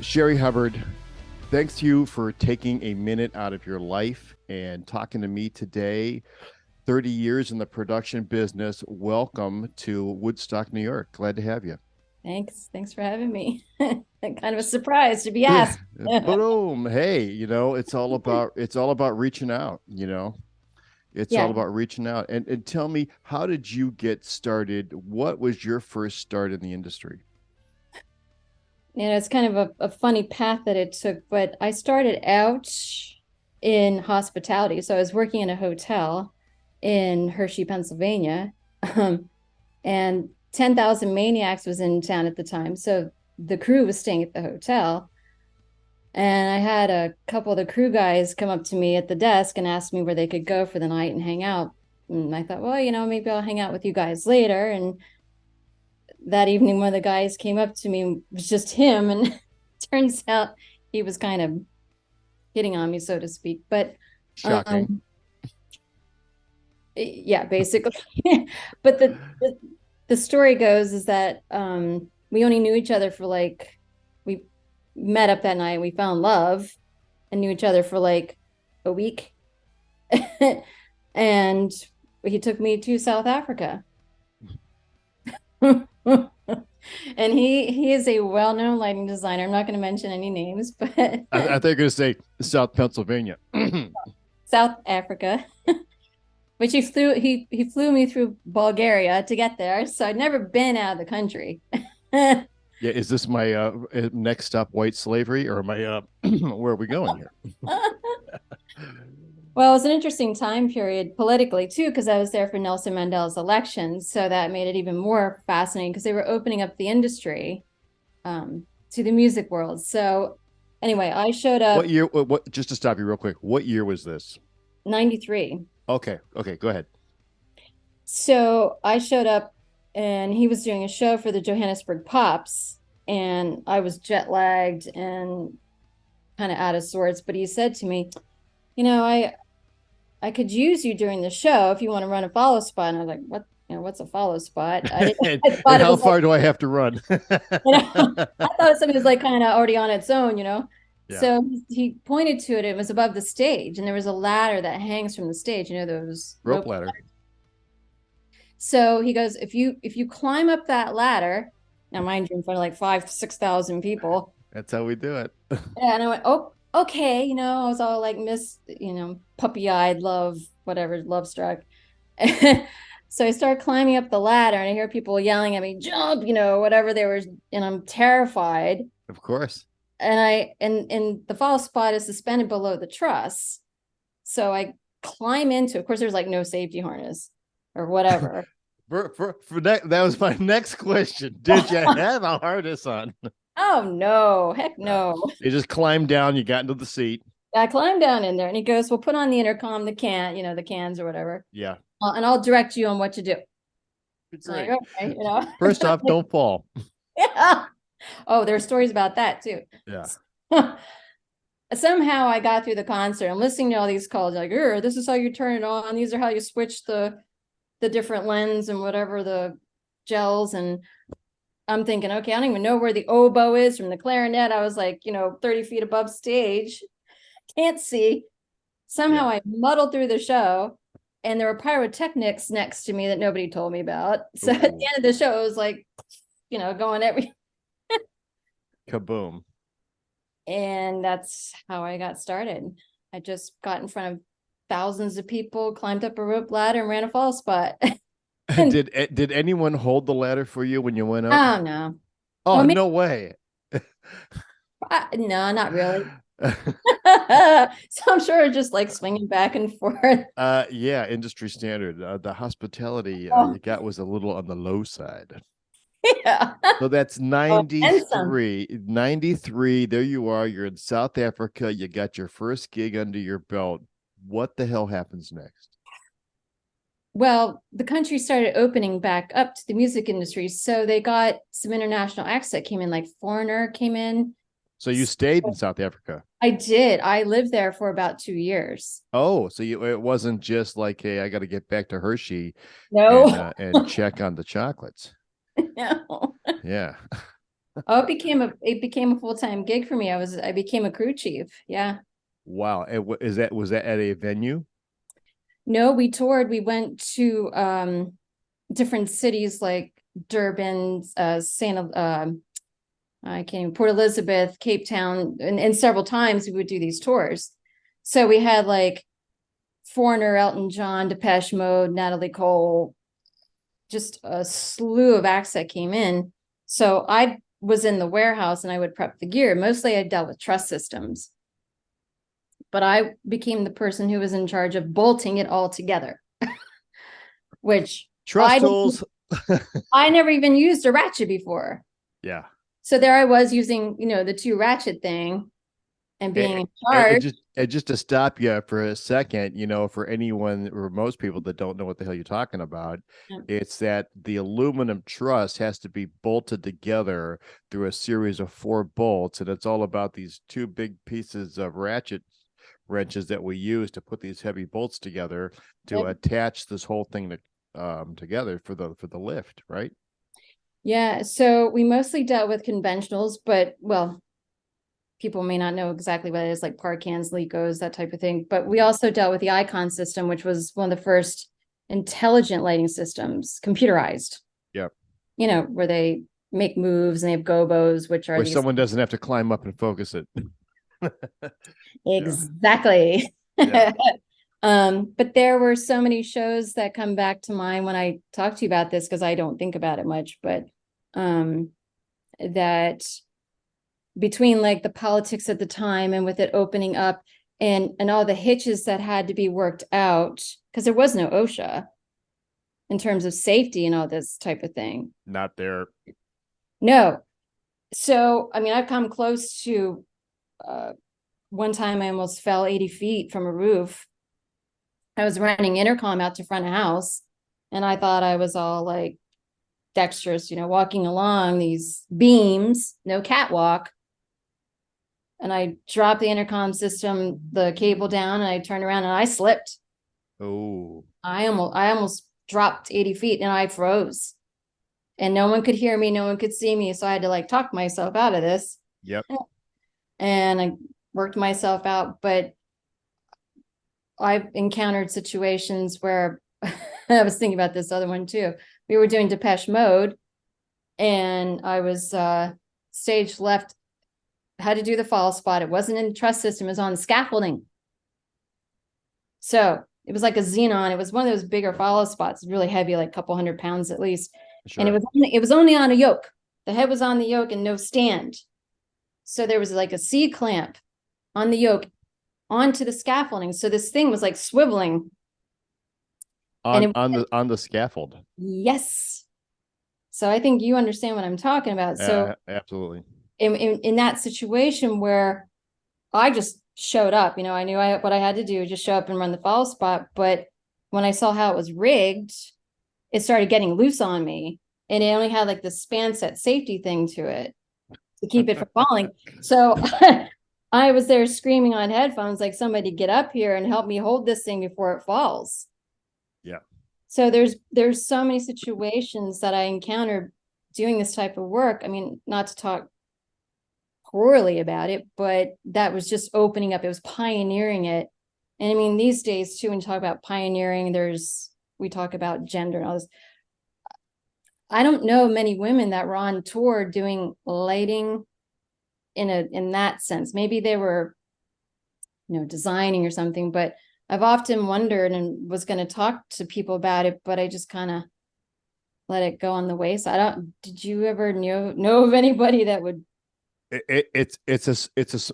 Sherri Hubbard, thanks to you for taking a minute out of your life and talking to me today. 30 years in the production business. Welcome to Woodstock, New York. Glad to have you. Thanks. Thanks for having me. Kind of a surprise to be Yeah. asked. Boom. Hey, it's all about reaching out, It's all Yeah. about reaching out. And tell me, how did you get started? What was your first start in the industry? It's kind of a funny path that it took, but I started out in hospitality. So I was working in a hotel in Hershey, Pennsylvania. And 10,000 Maniacs was in town at the time. So the crew was staying at the hotel. And I had a couple of the crew guys come up to me at the desk and ask me where they could go for the night and hang out. And I thought, well, maybe I'll hang out with you guys later. And that evening, one of the guys came up to me, it was just him. And turns out he was kind of hitting on me, so to speak. But Shocking. um, yeah, basically. But the story goes is that we only knew each other for we met up that night, we found love and knew each other for like a week. And he took me to South Africa. And he is a well-known lighting designer. I'm not going to mention any names, but I think you're going to say South Pennsylvania. South Africa. Which he flew me through Bulgaria to get there. So I'd never been out of the country. Yeah, is this my next stop white slavery, or am I where are we going here? Well, it was an interesting time period politically too, because I was there for Nelson Mandela's election. So that made it even more fascinating because they were opening up the industry to the music world. So anyway, I showed What up year? What? Just to stop you real quick. What year was this? 93. Okay. Okay. Go ahead. So I showed up and he was doing a show for the Johannesburg Pops, and I was jet lagged and kind of out of sorts. But he said to me, I could use you during the show if you want to run a follow spot. And I was like, what? What's a follow spot? I And thought it how was like, far do I have to run? I thought something was like kind of already on its own. Yeah. So he pointed to it. It was above the stage, and there was a ladder that hangs from the stage. Those Rope rope. ladder. So he goes, if you climb up that ladder, now mind you, in front of like 5,000 to 6,000 people. That's how we do it. And I went, oh, okay. I was all like puppy-eyed, love, whatever, love struck. So I start climbing up the ladder and I hear people yelling at me, jump, whatever they were, and I'm terrified. Of course. And the fall spot is suspended below the truss. So I climb into, of course, there's like no safety harness or whatever. For that was my next question. Did you have a harness on? Oh no, heck no. You just climbed down. You got into the seat. I climbed down in there and he goes, well, put on the intercom, the cans or whatever. Yeah. And I'll direct you on what to do. So like, Great. okay. First off, don't fall. Yeah. Oh, there's stories about that too. Yeah. Somehow I got through the concert. I'm listening to all these calls like, this is how you turn it on. These are how you switch the different lens and whatever the gels. And I'm thinking, okay, I don't even know where the oboe is from the clarinet. I was like, 30 feet above stage. Can't see. Somehow Yeah. I muddled through the show, and there were pyrotechnics next to me that nobody told me about. So at the Ooh. end of the show, it was like, going every. Kaboom. And that's how I got started. I just got in front of thousands of people, climbed up a rope ladder, and ran a fall spot. And Did anyone hold the ladder for you when you went up? oh no, Oh, well, maybe, no way. no, not really. So I'm sure just like swinging back and forth. Yeah, industry standard. The hospitality Oh, you got was a little on the low side. yeah. So that's Oh, and some. 93. 93. There you are. You're in South Africa. You got your first gig under your belt. What the hell happens next? Well, the country started opening back up to the music industry. So they got some international acts that came in, like Foreigner came in. So you stayed in South Africa. I did. I lived there for about 2 years. Oh, so it wasn't just like, hey, I got to get back to Hershey No. and check on the chocolates. No. Yeah. Oh, it became a full-time gig for me. I became a crew chief. Yeah. Wow. And was that at a venue? No, we toured. We went to different cities like Durban, I can't even, Port Elizabeth, Cape Town, and several times we would do these tours. So we had like Foreigner, Elton John, Depeche Mode, Natalie Cole, just a slew of acts that came in. So I was in the warehouse and I would prep the gear. Mostly I dealt with truss systems, but I became the person who was in charge of bolting it all together, which Truss tools. I never even used a ratchet before. Yeah. So there I was using, the two ratchet thing and being in charge. And just to stop you for a second, for anyone or most people that don't know what the hell you're talking about, it's that the aluminum truss has to be bolted together through a series of 4 bolts, and it's all about these 2 big pieces of ratchet wrenches that we use to put these heavy bolts together to attach this whole thing together for the lift, right? Yeah, so we mostly dealt with conventionals, but well, people may not know exactly what it is, like Parkans, Lecos, that type of thing. But we also dealt with the Icon system, which was one of the first intelligent lighting systems, computerized. Yep. Where they make moves and they have gobos, which are Where these. someone doesn't have to climb up and focus it. Exactly. Yeah. But there were so many shows that come back to mind when I talk to you about this, because I don't think about it much, but that between like the politics at the time and with it opening up and all the hitches that had to be worked out, because there was no OSHA in terms of safety and all this type of thing. Not there. No. So, I mean, I've come close to one time I almost fell 80 feet from a roof. I was running intercom out to front of house, and I thought I was all like dexterous, walking along these beams, no catwalk. And I dropped the intercom system, the cable down, and I turned around and I slipped. Oh. I almost dropped 80 feet and I froze. And no one could hear me, no one could see me. So I had to like talk myself out of this. Yep. And I worked myself out. But I've encountered situations where I was thinking about this other one too. We were doing Depeche Mode, and I was stage left, had to do the fall spot. It wasn't in the truss system, it was on scaffolding. So it was like a xenon. It was one of those bigger follow spots, really heavy, like a couple 100 pounds at least. Sure. And it was only on a yoke. The head was on the yoke and no stand. So there was like a C clamp on the yoke onto the scaffolding. So this thing was like swiveling on the scaffold. Yes. So I think you understand what I'm talking about. So absolutely. In that situation where I just showed up, I knew what I had to do, just show up and run the follow spot. But when I saw how it was rigged, it started getting loose on me, and it only had like the span set safety thing to it to keep it from falling. So I was there screaming on headphones, like, somebody get up here and help me hold this thing before it falls. Yeah. So there's so many situations that I encountered doing this type of work. I mean, not to talk poorly about it, but that was just opening up. It was pioneering it. And I mean, these days too, when you talk about pioneering, we talk about gender and all this. I don't know many women that were on tour doing lighting in that sense. Maybe they were, designing or something, but I've often wondered and was going to talk to people about it, but I just kind of let it go on the wayside. Did you ever know of anybody that would?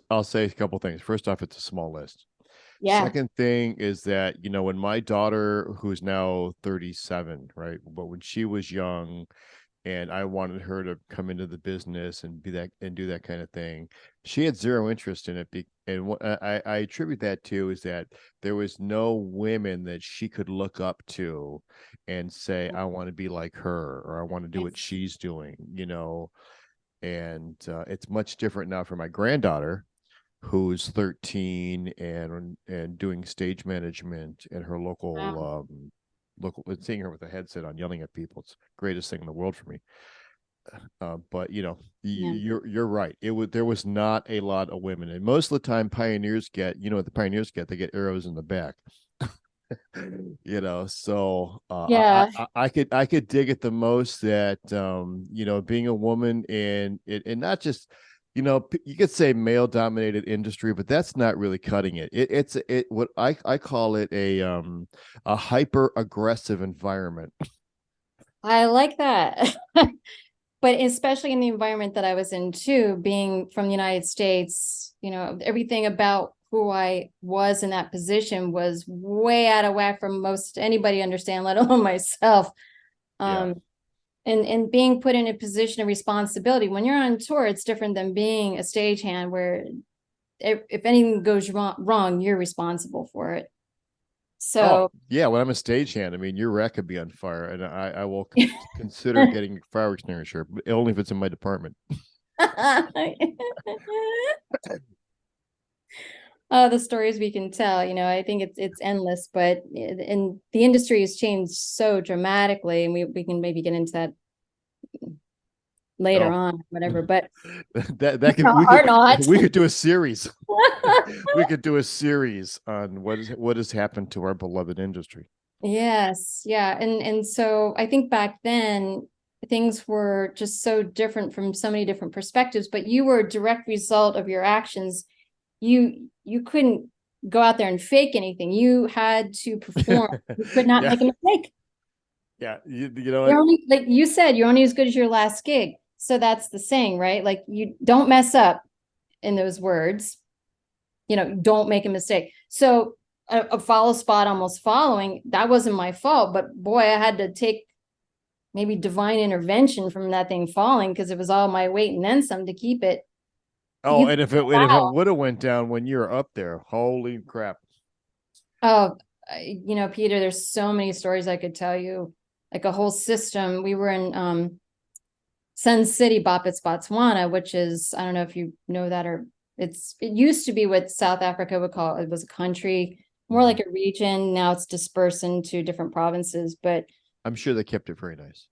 I'll say a couple things. First off, it's a small list. Yeah. Second thing is that, when my daughter, who's now 37, right, but when she was young and I wanted her to come into the business and do that kind of thing, she had zero interest in it. And what I attribute that to is that there was no women that she could look up to and say, I want to be like her, or I want to do what she's doing, and it's much different now for my granddaughter, who's 13 and doing stage management at her local, seeing her with a headset on yelling at people. It's the greatest thing in the world for me. But Yeah. you're right. There was not a lot of women, and most of the time, pioneers get, what the pioneers get, they get arrows in the back. So Yeah. I could dig it the most that being a woman and not just you could say male dominated industry, but that's not really cutting it. It's what I call it a hyper aggressive environment. I like that. But especially in the environment that I was in too, being from the United States, everything about who I was in that position was way out of whack for most anybody to understand, let alone myself. Yeah. Um, and being put in a position of responsibility when you're on tour, it's different than being a stagehand where if anything goes wrong, you're responsible for it. Oh, So yeah. When I'm a stagehand, I mean, your rack could be on fire, and I will consider getting a fire extinguisher, but only if it's in my department. the stories we can tell, I think it's endless, but and the industry has changed so dramatically, and we can maybe get into that later Oh, on, whatever. But that could are not. we could do a series. We could do a series on what has happened to our beloved industry. Yes, yeah, and so I think back then things were just so different from so many different perspectives, but you were a direct result of your actions. You couldn't go out there and fake anything. You had to perform. You could not Yeah, make a mistake. yeah. You know You're what? only, like you said, you're only as good as your last gig. So that's the saying, right? Like you don't mess up in those words. Don't make a mistake. So a follow spot almost following, that wasn't my fault, but boy, I had to take maybe divine intervention from that thing falling because it was all my weight and then some to keep it. Oh, You and if it would have went down when you're up there, holy crap! Oh, Peter, there's so many stories I could tell you, like a whole system. We were in Sun City, Bopits, Botswana, which is, I don't know if you know that, or it used to be what South Africa would call it was a country, more like a region. Now it's dispersed into different provinces, but I'm sure they kept it very nice.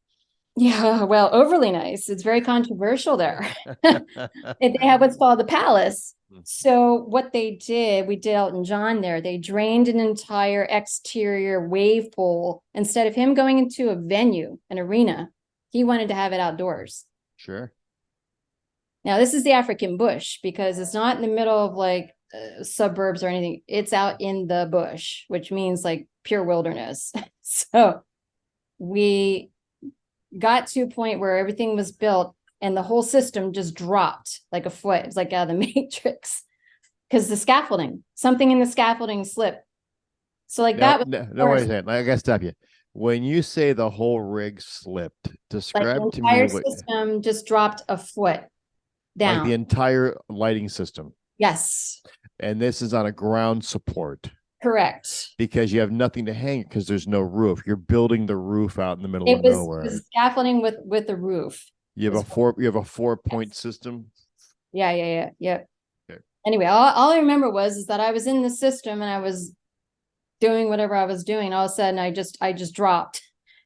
yeah, well, overly nice. It's very controversial there. They have what's called the palace. So what they did, we did Elton John there. They drained an entire exterior wave pool. Instead of him going into a venue, an arena, he wanted to have it outdoors. Sure. Now, this is the African bush because it's not in the middle of like suburbs or anything. It's out in the bush, which means like pure wilderness. So we got to a point where everything was built and the whole system just dropped like a foot. It was like out of the matrix because something in the scaffolding slipped. So like Now, that was no, wait a first, second. I gotta stop you. When you say the whole rig slipped, like the describe to me entire what, system just dropped a foot like down. the entire lighting system, Yes, and this is on a ground support correct. because you have nothing to hang because there's no roof. You're building the roof out in the middle It of was nowhere. scaffolding with the roof. You have a four point Yes. system. Yeah. Okay. Anyway, all I remember is that I was in the system and I was doing whatever I was doing. All of a sudden, I just dropped,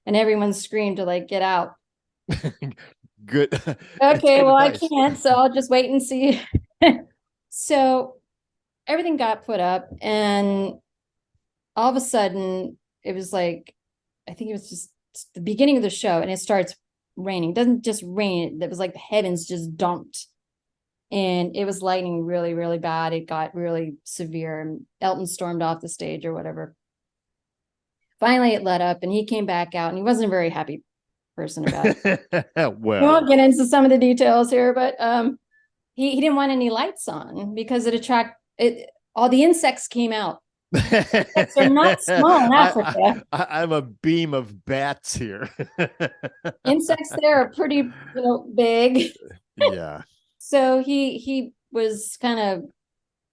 and everyone screamed to like get out. Good. It's Okay, good well, I advice. can't, so I'll just wait and see. So everything got put up, and all of a sudden, it was like, I think it was just the beginning of the show, and it starts raining. It doesn't just rain, it was like the heavens just dumped. And it was lightning really, really bad. It got really severe. And Elton stormed off the stage or whatever. Finally, it let up, and he came back out, and he wasn't a very happy person about it. We won't Well, get into some of the details here, but he didn't want any lights on because it attract it. All the insects came out. Insects are not small in Africa. I'm a beam of bats here. Insects there are pretty, big. Yeah, So he was kind of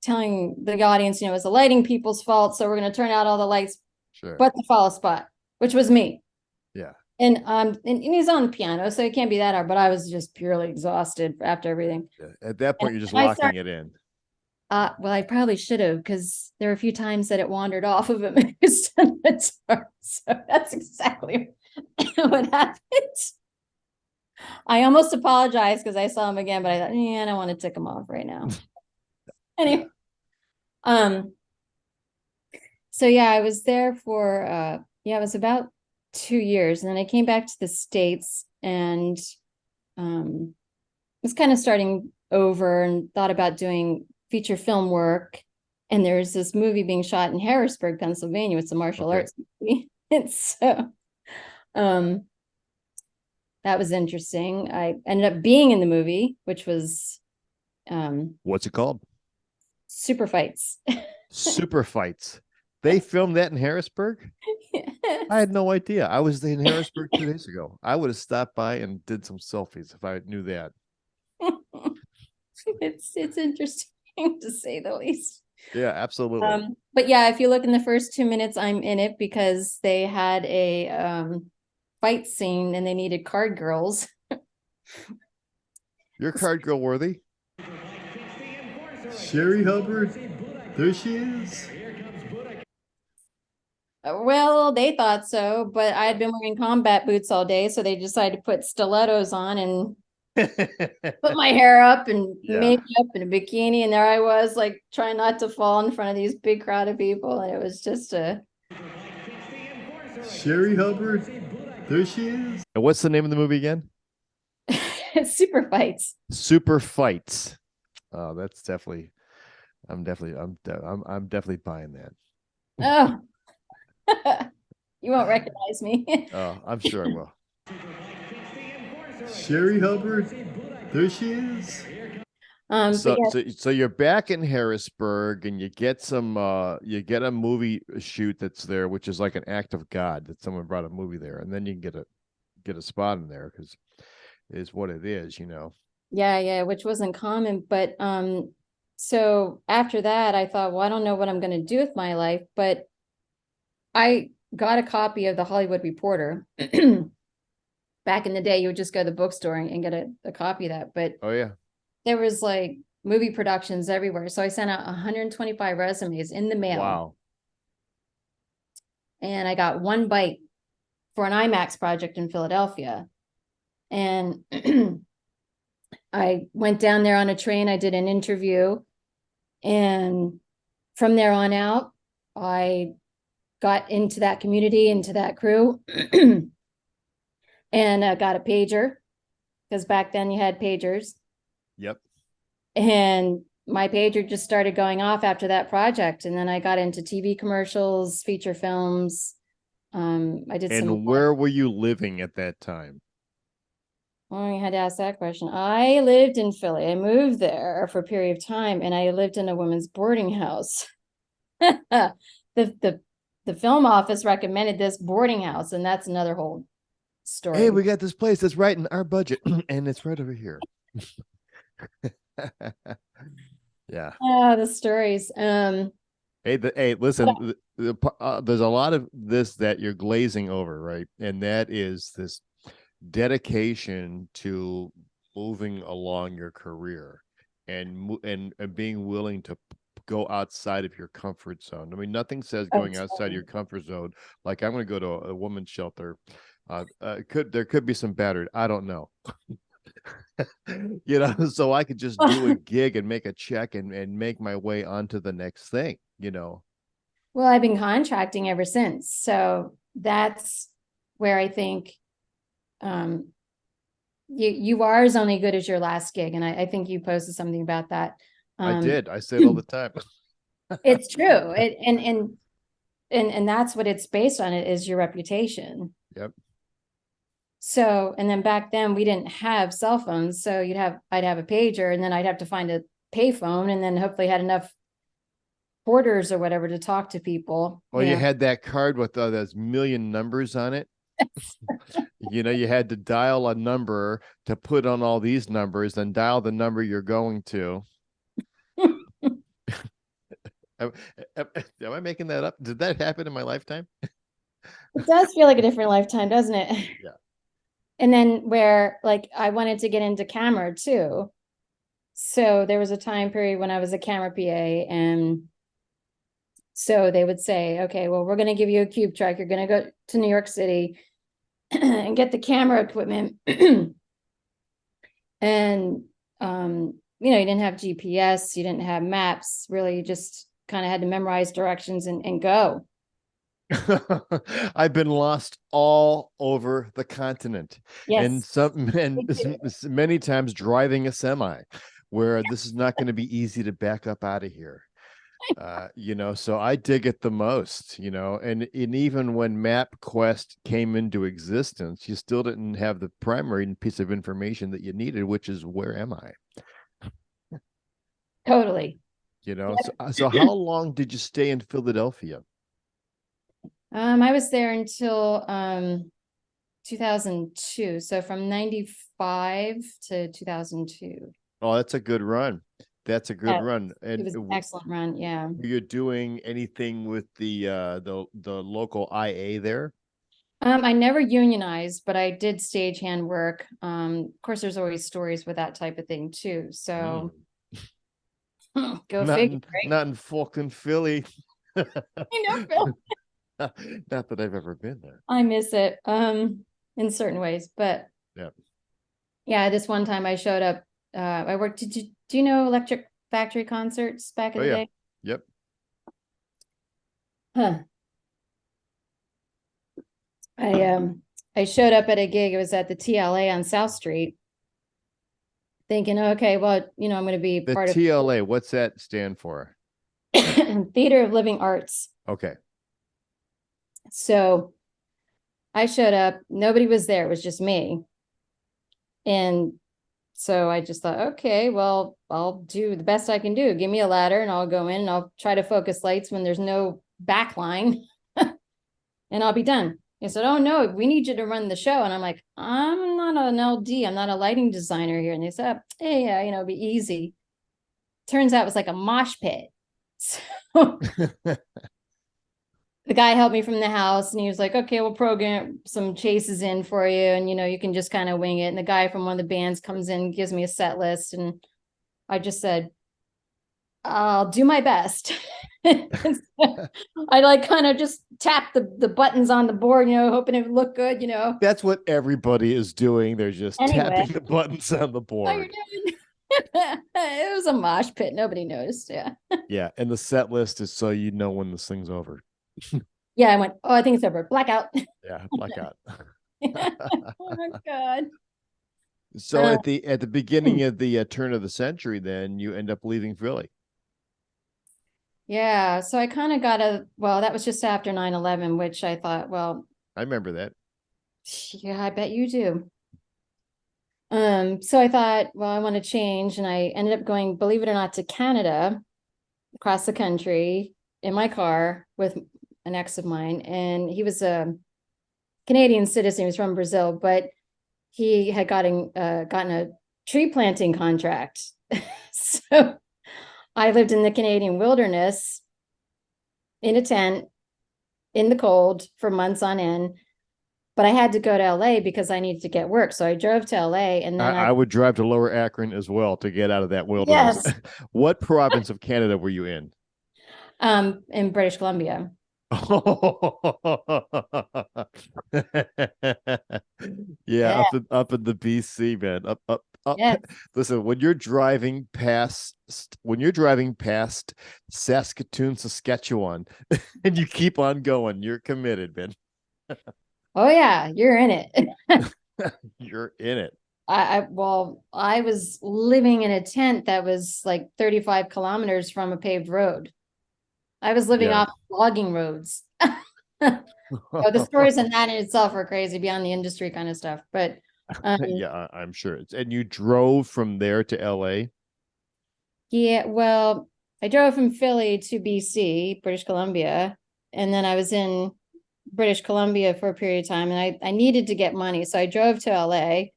telling the audience, it's the lighting people's fault, so we're going to turn out all the lights, sure. but the follow spot, which was me. Yeah. And he's on the piano, so it can't be that hard. But I was just purely exhausted after everything. At that point, And you're just I locking started. it in. Well, I probably should have because there were a few times that it wandered off of him. So that's exactly what happened. I almost apologized because I saw him again, but I thought, yeah, I don't want to tick him off right now. Yeah. Anyway, um, so yeah, I was there for yeah, it was about 2 years, and then I came back to the States and was kind of starting over and thought about doing feature film work. And there's this movie being shot in Harrisburg, Pennsylvania. It's a martial Okay. arts movie. And so um, that was interesting. I ended up being in the movie, which was What's it called? super fights. Super Fights. They filmed that in Harrisburg? I Yes. had no idea. I was in Harrisburg 2 days ago. I would have stopped by and did some selfies if I knew that. It's interesting to say the least. Yeah, absolutely. But yeah, if you look in the first 2 minutes, I'm in it because they had a fight scene and they needed card girls. You're card girl worthy. Sherri Hubbard. There she is. Well, they thought so, but I had been wearing combat boots all day, so they decided to put stilettos on and put my hair up and Yeah. makeup and a bikini, and there I was, like trying not to fall in front of these big crowd of people, and it was just a Sherri Hubbard. There she is. And what's the name of the movie again? super fights. Super Fights. Oh, that's definitely. I'm definitely buying that. Oh, you won't recognize me. Oh, I'm sure I will. Sherri Hubbard. There she is. But So, yeah, so you're back in Harrisburg, and you get a movie shoot that's there, which is like an act of God that someone brought a movie there, and then you can get a spot in there because it is what it is, you know. yeah, which wasn't common. But so after that, I thought, well, I don't know what I'm going to do with my life, but I got a copy of the Hollywood Reporter. Back in the day, you would just go to the bookstore and get a copy of that. But Oh yeah. there was like movie productions everywhere. So I sent out 125 resumes in the mail, Wow. and I got one bite for an IMAX project in Philadelphia. And I went down there on a train. I did an interview. And from there on out, I got into that community, into that crew, and got a pager because back then you had pagers. Yep. And my pager just started going off after that project. And then I got into TV commercials, feature films. I did some. And where were you living at that time? Oh, I had to ask that question. I lived in Philly. I moved there for a period of time, and I lived in a women's boarding house. the the film office recommended this boarding house, and that's another whole Hey, story. we got this place that's right in our budget, and it's right over here. Yeah. Oh, the stories. Hey, listen. There's a lot of this that you're glazing over, right? And that is this dedication to moving along your career and being willing to go outside of your comfort zone. I mean, nothing says Oh, going outside your comfort zone like I'm going to go to a woman's shelter. There could be some battered. I don't know. You know, so I could just do a gig and make a check and make my way onto the next thing, you know. well, I've been contracting ever since. So that's where I think you are as only good as your last gig. And I think you posted something about that. I did. I say it all the time. It's true. And that's what it's based on, it is your reputation. Yep. So, and then back then we didn't have cell phones. So I'd have a pager, and then I'd have to find a payphone, and then hopefully had enough porters or whatever to talk to people. Oh, you had that card with those million numbers on it. You know, you had to dial a number to put on all these numbers, then dial the number you're going to. Am I making that up? Did that happen in my lifetime? It does feel like a different lifetime, doesn't it? Yeah. And then where like I wanted to get into camera too. So there was a time period when I was a camera PA, and so they would say, okay, well, we're going to give you a cube truck. You're going to go to New York City and get the camera equipment. And you didn't have GPS, you didn't have maps, really. You just kind of had to memorize directions and go. I've been lost all over the continent, and Yes. many times driving a semi, where this is not going to be easy to back up out of here. So I dig it the most, and even when MapQuest came into existence, you still didn't have the primary piece of information that you needed, which is where am I? Totally. So how long did you stay in Philadelphia? I was there until 2002. So from 95 to 2002. Oh, that's a good run. That's a good Yeah, run. it And was an excellent run. Yeah. were you doing anything with the local IA there? I never unionized, but I did stagehand work. Of course, there's always stories with that type of thing too. Mm. So go Not figure, in right? not in fucking Philly. Phil. Not that I've ever been there. I miss it in certain ways. But Yeah. yeah, this one time I showed up. I worked. Do you know Electric Factory concerts back in Oh the yeah. day? Yep. Huh. I showed up at a gig. It was at the TLA on South Street, thinking, okay, well, I'm going to be The part of TLA, what's that stand for? Theater of Living Arts. Okay. So I showed up. Nobody was there. It was just me. And so I just thought, okay, well, I'll do the best I can do. Give me a ladder and I'll go in and I'll try to focus lights when there's no backline and I'll be done. He said, oh, no, we need you to run the show. And I'm like, I'm not an LD. I'm not a lighting designer here. And they said, hey, yeah, it'll be easy. Turns out it was like a mosh pit. So the guy helped me from the house and he was like, okay, we'll program some chases in for you. And, you can just kind of wing it. And the guy from one of the bands comes in, gives me a set list. And I just said, I'll do my best. I like kind of just tap the buttons on the board, hoping it would look good. That's what everybody is doing. They're just Anyway, tapping the buttons on the how you board. doing? It was a mosh pit. Nobody noticed. Yeah. Yeah. And the set list is so you know when this thing's over. Yeah. I went, oh, I think it's over. Blackout. Yeah, blackout. Oh my God. So at the beginning of the turn of the century, then you end up leaving Philly. Yeah. So I kind of well, that was just after 9/11, which I thought, well, I remember that. yeah, I bet you do. So I thought, well, I want to change. And I ended up going, believe it or not, to Canada, across the country in my car with an ex of mine. And he was a Canadian citizen. He was from Brazil, but he had gotten a tree planting contract. So I lived in the Canadian wilderness in a tent in the cold for months on end. But I had to go to LA because I needed to get work. So I drove to LA and then I would drive to Lower Akron as well to get out of that wilderness. yes, What province of Canada were you in? In British Columbia. Yeah, Yeah. up in the BC, man. Up. Yes. Listen, when you're driving past Saskatoon, Saskatchewan, and you keep on going, you're committed, man. Oh yeah, you're in it. You're in it. I was living in a tent that was like 35 kilometers from a paved road. I was living Yeah. off logging roads. So the stories in that in itself are crazy beyond the industry kind of stuff. But Yeah, I'm sure. And you drove from there to LA. yeah, well, I drove from Philly to BC, British Columbia, and then I was in British Columbia for a period of time, and I needed to get money, so I drove to LA,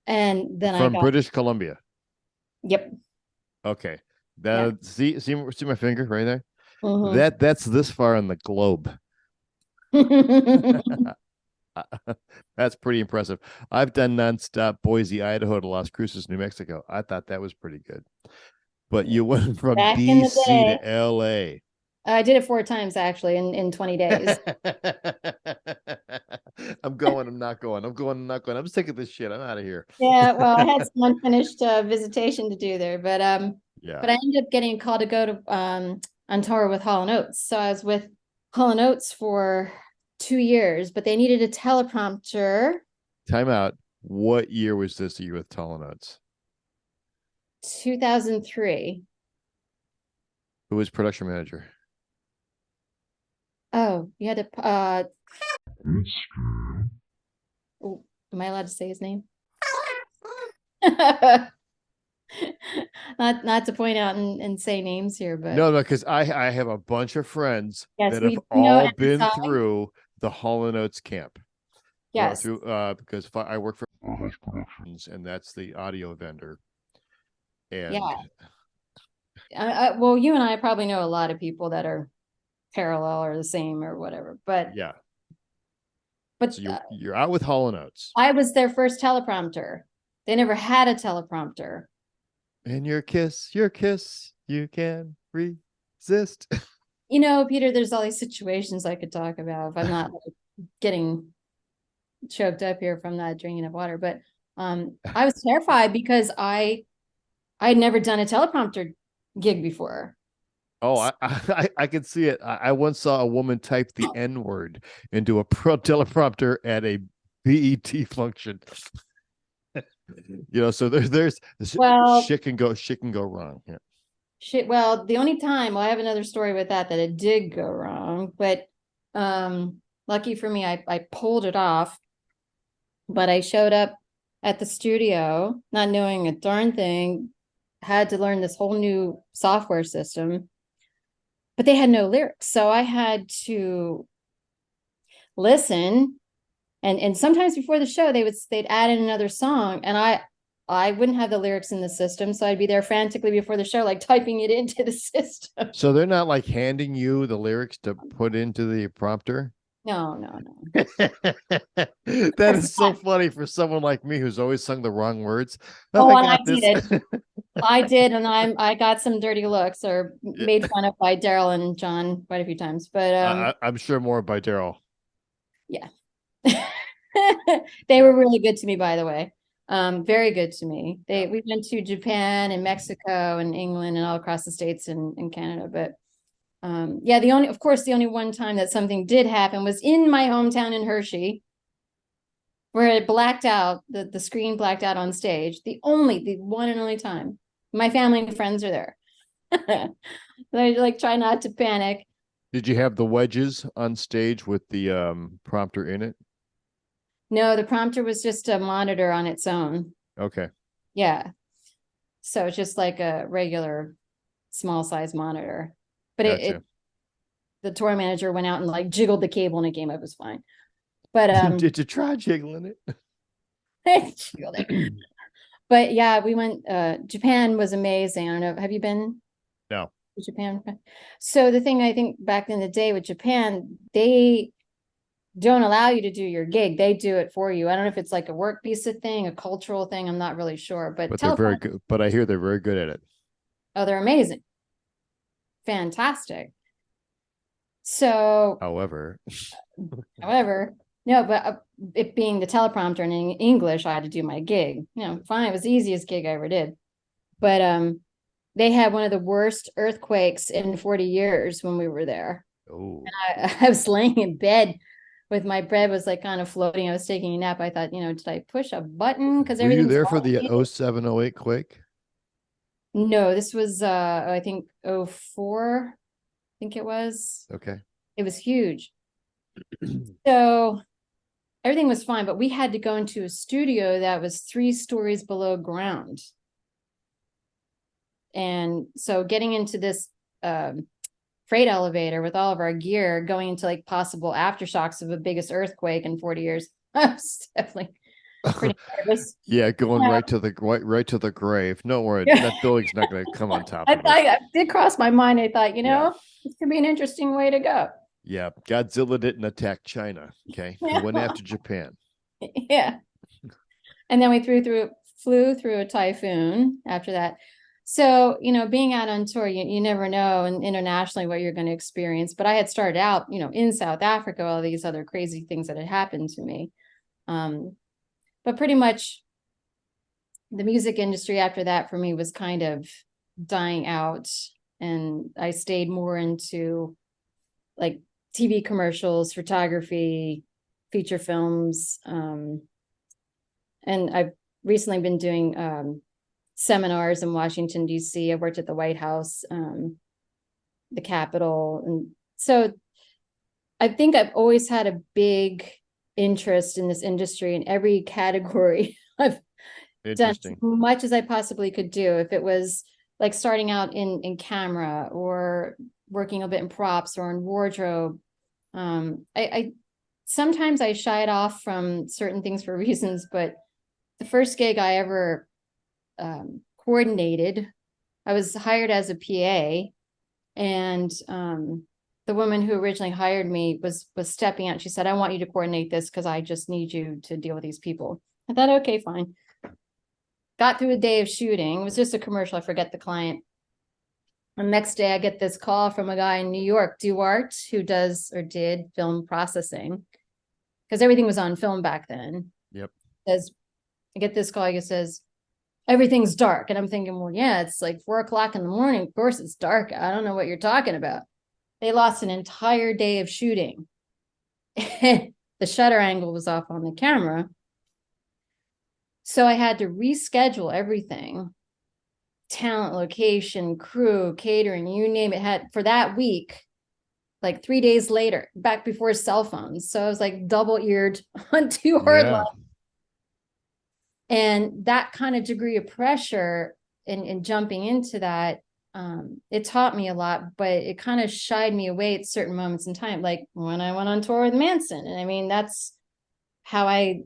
and then I From got British Columbia. yep, Okay. yeah. See my finger right there? Mhm. That's this far on the globe. That's pretty impressive. I've done nonstop Boise, Idaho to Las Cruces, New Mexico. I thought that was pretty good. But you went from Back in the BC day, to LA. I did it 4 times actually in 20 days. I'm going, I'm not going. I'm going, I'm not going. I'm sick of this shit. I'm out of here. Yeah, well, I had some unfinished visitation to do there, Yeah. but I ended up getting a call to go to on tour with Hall and Oates. So I was with Hall and Oates for 2 years, but they needed a teleprompter. Time out. What year was this that you were with Tall Notes? 2003. Who was production manager? Oh, you had to oh, am I allowed to say his name? Not to point out and say names here, but No, because I have a bunch of friends yes, that have we know all been MSI. through the Hall and Oates camp. Yes. Through because I work for Productions, and that's the audio vendor. And Yeah. Well, you and I probably know a lot of people that are parallel or the same or whatever, yeah. but So you're out with Hall and Oates. I was their first teleprompter. They never had a teleprompter. And your kiss, you can resist. You know, Peter, there's all these situations I could talk about if I'm not like, getting choked up here from not drinking enough water. But I was terrified because I had never done a teleprompter gig before. Oh, I can see it. I once saw a woman type the N word into a teleprompter at a BET function. So there's Well, shit can go wrong. Yeah. shit. Well, the only time, well, I have another story with that it did go wrong, but lucky for me, I pulled it off. But I showed up at the studio, not knowing a darn thing, had to learn this whole new software system, but they had no lyrics. So I had to listen. And sometimes before the show, they'd add in another song, and I wouldn't have the lyrics in the system, so I'd be there frantically before the show, like typing it into the system. So they're not like handing you the lyrics to put into the prompter? No. That is so funny for someone like me who's always sung the wrong words. Oh, I and I got this. did. I did, and I got some dirty looks or made fun of by Daryl and John quite a few times. But I'm sure more by Daryl. yeah. They were really good to me, by the way. Very good to me. We went to Japan and Mexico and England and all across the States and Canada. But yeah, the only one time that something did happen was in my hometown in Hershey, where it blacked out, the screen blacked out on stage. The one and only time. My family and friends are there. They like try not to panic. Did you have the wedges on stage with the prompter in it? No, the prompter was just a monitor on its own. Okay. Yeah. So it's just like a regular small size monitor. But Gotcha. the tour manager went out and like jiggled the cable and it came up as fine. But did you try jiggling it? Jiggled it. But yeah, we went Japan was amazing. I don't know. Have you been? No. To Japan? So the thing I think back in the day with Japan, they don't allow you to do your gig. They do it for you. I don't know if it's like a work visa thing, a cultural thing. I'm not really sure. But they're very good. But I hear they're very good at it. Oh, they're amazing. Fantastic. So, however, no, but it being the teleprompter in English, I had to do my gig. Fine. It was the easiest gig I ever did. But they had one of the worst earthquakes in 40 years when we were there. Oh. I was laying in bed with my bread was like kind of floating. I was taking a nap. I thought, did I push a button? Because were you there for the 07-08 quake? No, this was I think 04. I think it was. Okay. It was huge. So everything was fine, but we had to go into a studio that was 3 stories below ground. And so getting into this freight elevator with all of our gear, going into like possible aftershocks of the biggest earthquake in 40 years, I was definitely pretty nervous. Yeah, going right to the grave. No worry, that building's not going to come on top of us. I did cross my mind. I thought, this could be an interesting way to go. Yeah, Godzilla didn't attack China. Okay, he went after Japan. Yeah, and then we flew through a typhoon after that. So, being out on tour, you never know and internationally what you're going to experience. But I had started out, in South Africa, all these other crazy things that had happened to me. But pretty much the music industry after that for me was kind of dying out. And I stayed more into like TV commercials, photography, feature films. And I've recently been doing seminars in Washington, D.C. I worked at the White House, the Capitol. And so I think I've always had a big interest in this industry in every category. I've done as much as I possibly could do. If it was like starting out in camera or working a bit in props or in wardrobe. I sometimes I shied off from certain things for reasons, but the first gig I ever coordinated, I was hired as a PA, and the woman who originally hired me was stepping out. She said, "I want you to coordinate this because I just need you to deal with these people." I thought, okay, fine. Got through a day of shooting. It was just a commercial. I forget the client. The next day, I get this call from a guy in New York, Duarte, who does or did film processing, because everything was on film back then. Yep. Says, I get this call. He says, "Everything's dark," and I'm thinking, well, yeah, it's like 4:00 in the morning. Of course, it's dark. I don't know what you're talking about. They lost an entire day of shooting. The shutter angle was off on the camera. So I had to reschedule everything, talent, location, crew, catering, you name it, had for that week, like 3 days later, back before cell phones. So I was like double-eared on two hard lines. And that kind of degree of pressure in jumping into that, it taught me a lot, but it kind of shied me away at certain moments in time, like when I went on tour with Manson. And I mean, that's how I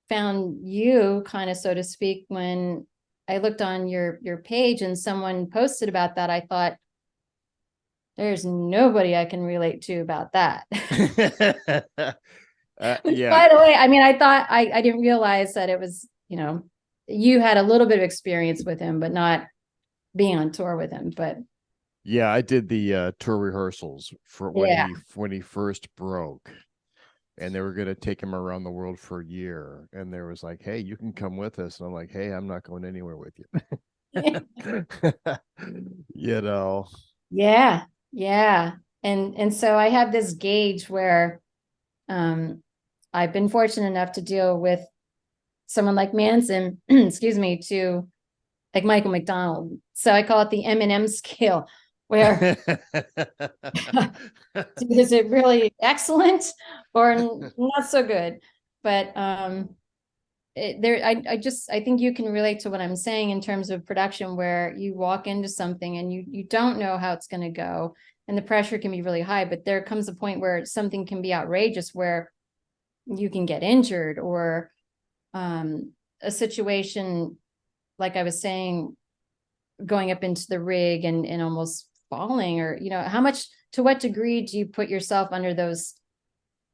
found you, kind of, so to speak. When I looked on your page and someone posted about that, I thought, there's nobody I can relate to about that. Yeah. By the way, I mean, I thought I didn't realize that it was, you had a little bit of experience with him, but not being on tour with him. But yeah, I did the tour rehearsals for when he first broke. And they were going to take him around the world for a year. And there was like, hey, you can come with us. And I'm like, hey, I'm not going anywhere with you. Yeah. Yeah. And so I have this gauge where I've been fortunate enough to deal with someone like Manson, excuse me, to like Michael McDonald. So I call it the M&M scale, where is it really excellent or not so good? But I think you can relate to what I'm saying in terms of production, where you walk into something and you don't know how it's going to go, and the pressure can be really high, but there comes a point where something can be outrageous where you can get injured, or a situation like I was saying, going up into the rig and almost falling, or how much, to what degree do you put yourself under those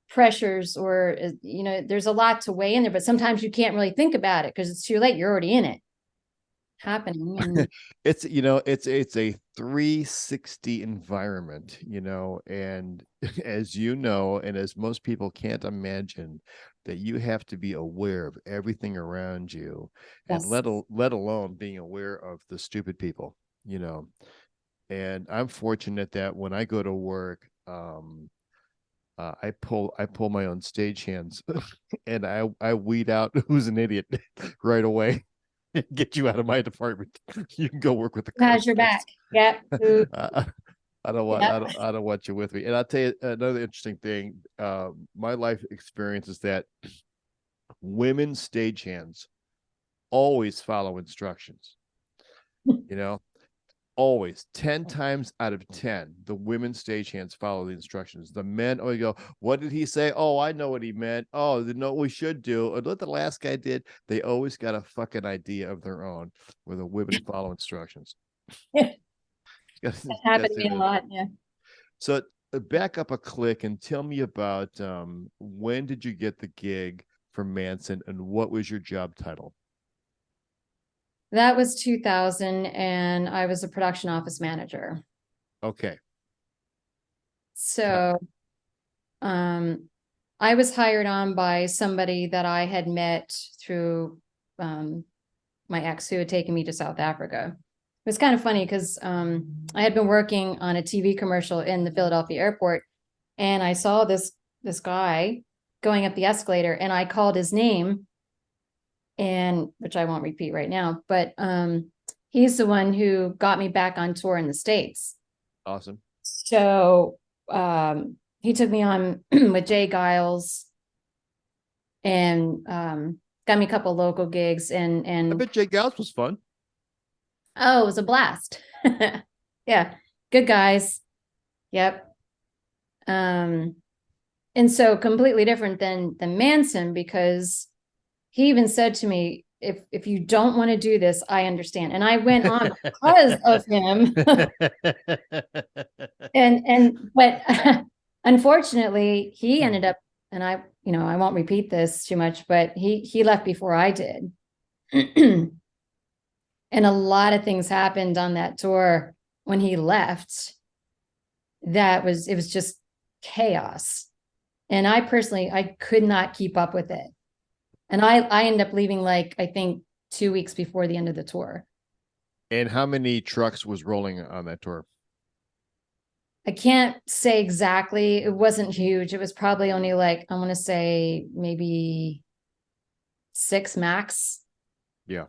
pressures, or there's a lot to weigh in there, but sometimes you can't really think about it because it's too late, you're already in it happening. And it's it's a 360 environment, and as and as most people can't imagine, that you have to be aware of everything around you. Yes. And let alone being aware of the stupid people, and I'm fortunate that when I go to work, I pull my own stagehands and I weed out who's an idiot right away. Get you out of my department. You can go work with the has your back. Yeah. I don't want you with me. And I'll tell you another interesting thing. My life experience is that women stagehands always follow instructions. Always 10 times out of 10, the women stagehands follow the instructions. The men always go, what did he say? Oh, I know what he meant. Oh, they know what we should do. And what the last guy did. They always got a fucking idea of their own, where the women follow instructions. That's happened to me a lot. Yeah. So back up a click and tell me about when did you get the gig for Manson and what was your job title? That was 2000, and I was a production office manager. Okay. So I was hired on by somebody that I had met through my ex who had taken me to South Africa. It was kind of funny because I had been working on a TV commercial in the Philadelphia airport, and I saw this guy going up the escalator, and I called his name, and which I won't repeat right now, but he's the one who got me back on tour in the States. Awesome. So he took me on with Jay Giles and got me a couple local gigs I and bet Jay Gauss was fun. oh, it was a blast. Yeah, good guys. Yep. And so completely different than Manson, because he even said to me, if you don't want to do this, I understand. And I went on because of him. and but unfortunately he ended up, and I won't repeat this too much, but he left before I did. And a lot of things happened on that tour when he left. It was just chaos. And I could not keep up with it. And I ended up leaving, like, I think 2 weeks before the end of the tour. And how many trucks was rolling on that tour? I can't say exactly. It wasn't huge. It was probably only, like, I want to say maybe 6 max. Yeah.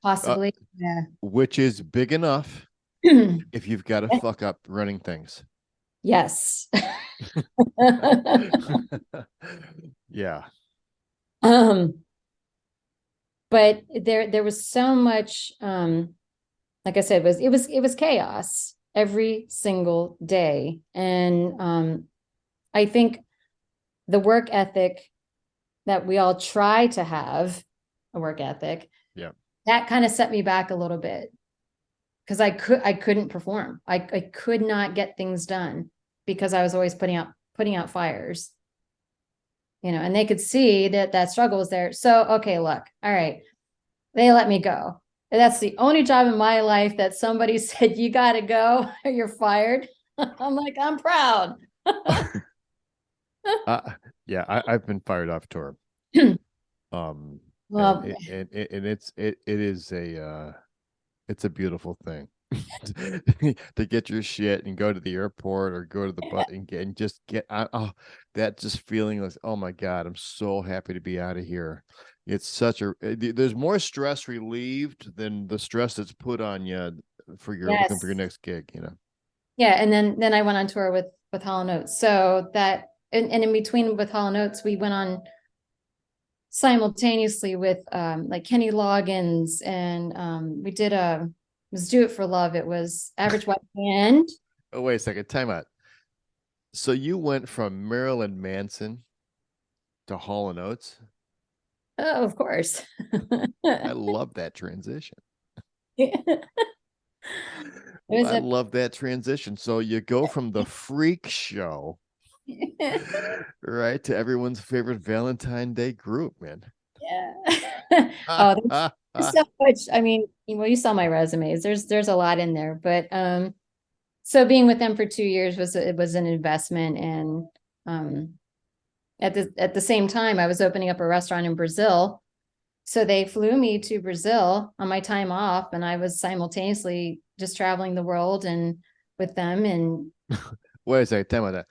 Possibly. Yeah. Which is big enough if you've got to fuck up running things. Yes. Yeah. But there was so much, like I said, it was chaos every single day. And I think the work ethic that we all try to have, a work ethic, yeah, that kind of set me back a little bit, because I couldn't perform. I could not get things done because I was always putting out fires. And they could see that struggle was there. So, okay, look, all right, they let me go. And that's the only job in my life that somebody said, you got to go or you're fired. I'm like, I'm proud. Yeah, I've been fired off tour. Well, and it is it's a beautiful thing to get your shit and go to the airport or go to the bus and just get oh, that just feeling like, oh my God, I'm so happy to be out of here. It's such a there's more stress relieved than the stress that's put on you for your looking for your yes. next gig, Yeah. And then I went on tour with Hall & Oates. So that, and in between with Hall & Oates, we went on simultaneously with like Kenny Loggins, and we did it was Do It for Love. It was Average White Band. Oh, wait a second, time out. So you went from Marilyn Manson to Hall and Oates? Oh, of course. I love that transition. It was I love that transition. So you go from the freak show, right, to everyone's favorite Valentine Day group, man. Yeah. Oh, there's so much. I mean, you saw my resumes. There's a lot in there, but so being with them for 2 years was an investment. And at the same time, I was opening up a restaurant in Brazil. So they flew me to Brazil on my time off, and I was simultaneously just traveling the world and with them. And wait a second, tell me that.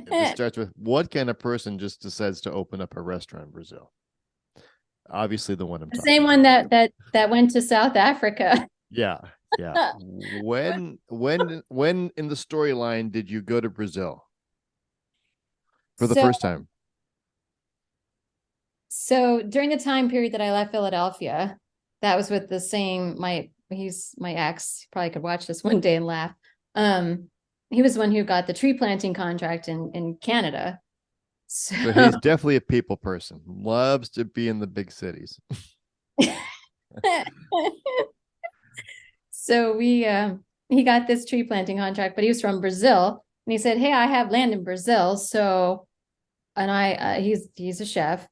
This starts with, what kind of person just decides to open up a restaurant in Brazil? Obviously the one I'm the talking same one that went to South Africa. Yeah. When in the storyline did you go to Brazil for the first time? So during the time period that I left Philadelphia, that was with the same, he's my ex, probably could watch this one day and laugh. He was the one who got the tree planting contract in Canada. So he's definitely a people person, loves to be in the big cities. So he got this tree planting contract, but he was from Brazil, and he said, hey, I have land in Brazil. So, and he's a chef.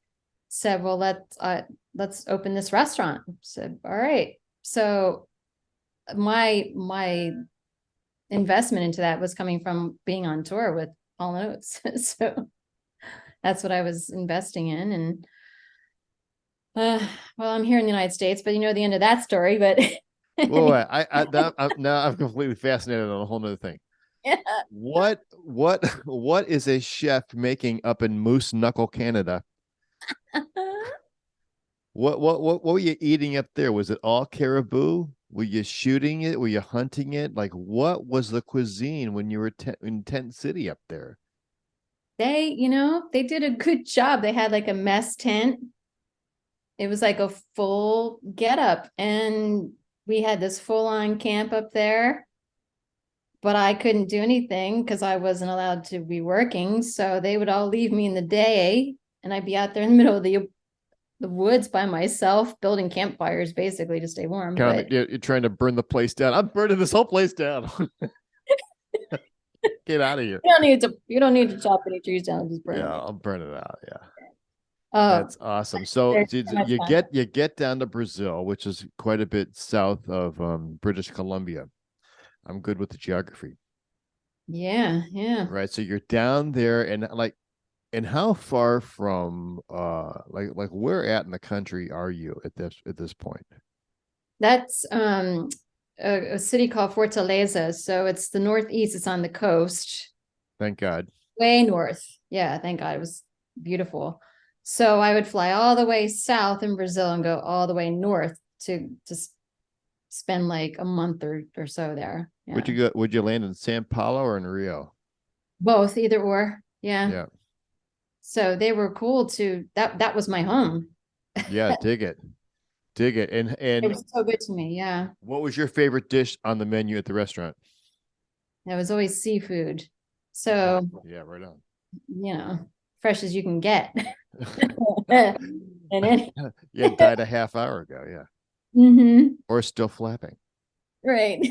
said, well, let's open this restaurant. I said, all right. So my investment into that was coming from being on tour with Hall and Oates. So that's what I was investing in. And well, I'm here in the United States, but you know the end of that story. But Well, now I'm completely fascinated on a whole nother thing. yeah. What is a chef making up in Moose Knuckle, Canada? What were you eating up there? Was it all caribou? Were you shooting it? Were you hunting it? Like, what was the cuisine when you were in Tent City up there? They did a good job. They had like a mess tent. It was like a full getup, and we had this full on camp up there. But I couldn't do anything because I wasn't allowed to be working. So they would all leave me in the day, and I'd be out there in the middle of the woods by myself, building campfires basically to stay warm. Kind of, But you're trying to burn the place down. I'm burning this whole place down. Get out of here. you don't need to chop any trees down, just burn Yeah, them. I'll burn it out. Yeah. Oh, That's awesome. So there's so much fun. you get down to Brazil, which is quite a bit south of British Columbia. I'm good with the geography, Yeah, yeah. right? So you're down there, and how far from like where at in the country are you at this point? That's a city called Fortaleza. So it's the northeast, it's on the coast, Thank God. way north. Yeah, thank God. It was beautiful. So I would fly all the way south in Brazil and go all the way north to just spend like a month or so there. Yeah. Would you land in Sao Paulo or in Rio? Both, either or. Yeah. Yeah. So they were cool too. That was my home. Yeah, dig it. Dig it. It And was so good to me. Yeah. what was your favorite dish on the menu at the restaurant? It was always seafood. Oh, So, yeah, right on. fresh as you can get. And then, Yeah, died a half hour ago, yeah. hmm Or still flapping. right.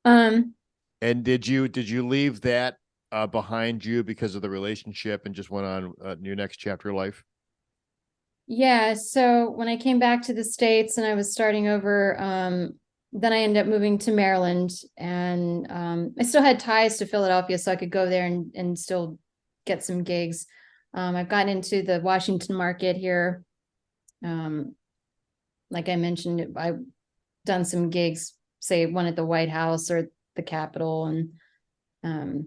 um, And did you leave that behind you because of the relationship and just went on your next chapter of life? yeah. So when I came back to the States and I was starting over, then I ended up moving to Maryland, and I still had ties to Philadelphia, so I could go there and still get some gigs. I've gotten into the Washington market here. Um, like I mentioned, I've done some gigs, say one at the White House or the Capitol, and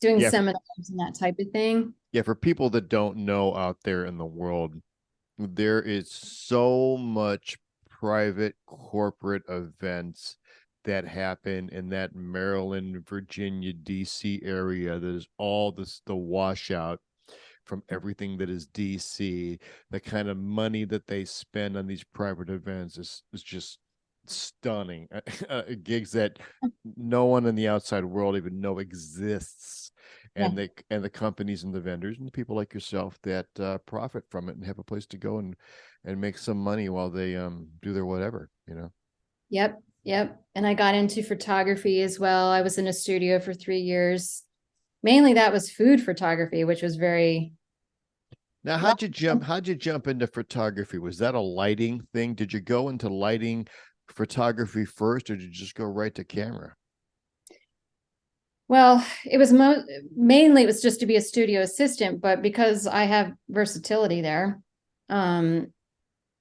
doing Yeah, seminars and that type of thing. yeah, for people that don't know out there in the world, there is so much private corporate events that happen in that Maryland, Virginia, DC area. That is all the washout from everything that is DC. The kind of money that they spend on these private events is just stunning. Gigs that no one in the outside world even know exists, Yeah. and the companies and the vendors and the people like yourself that profit from it and have a place to go and make some money while they do their whatever. Yep. Yep. And I got into photography as well. I was in a studio for 3 years. Mainly that was food photography, which was very Now, well. how'd you jump into photography? Was that a lighting thing? Did you go into lighting photography first, or did you just go right to camera? Well, it was mainly it was just to be a studio assistant, but because I have versatility there, um,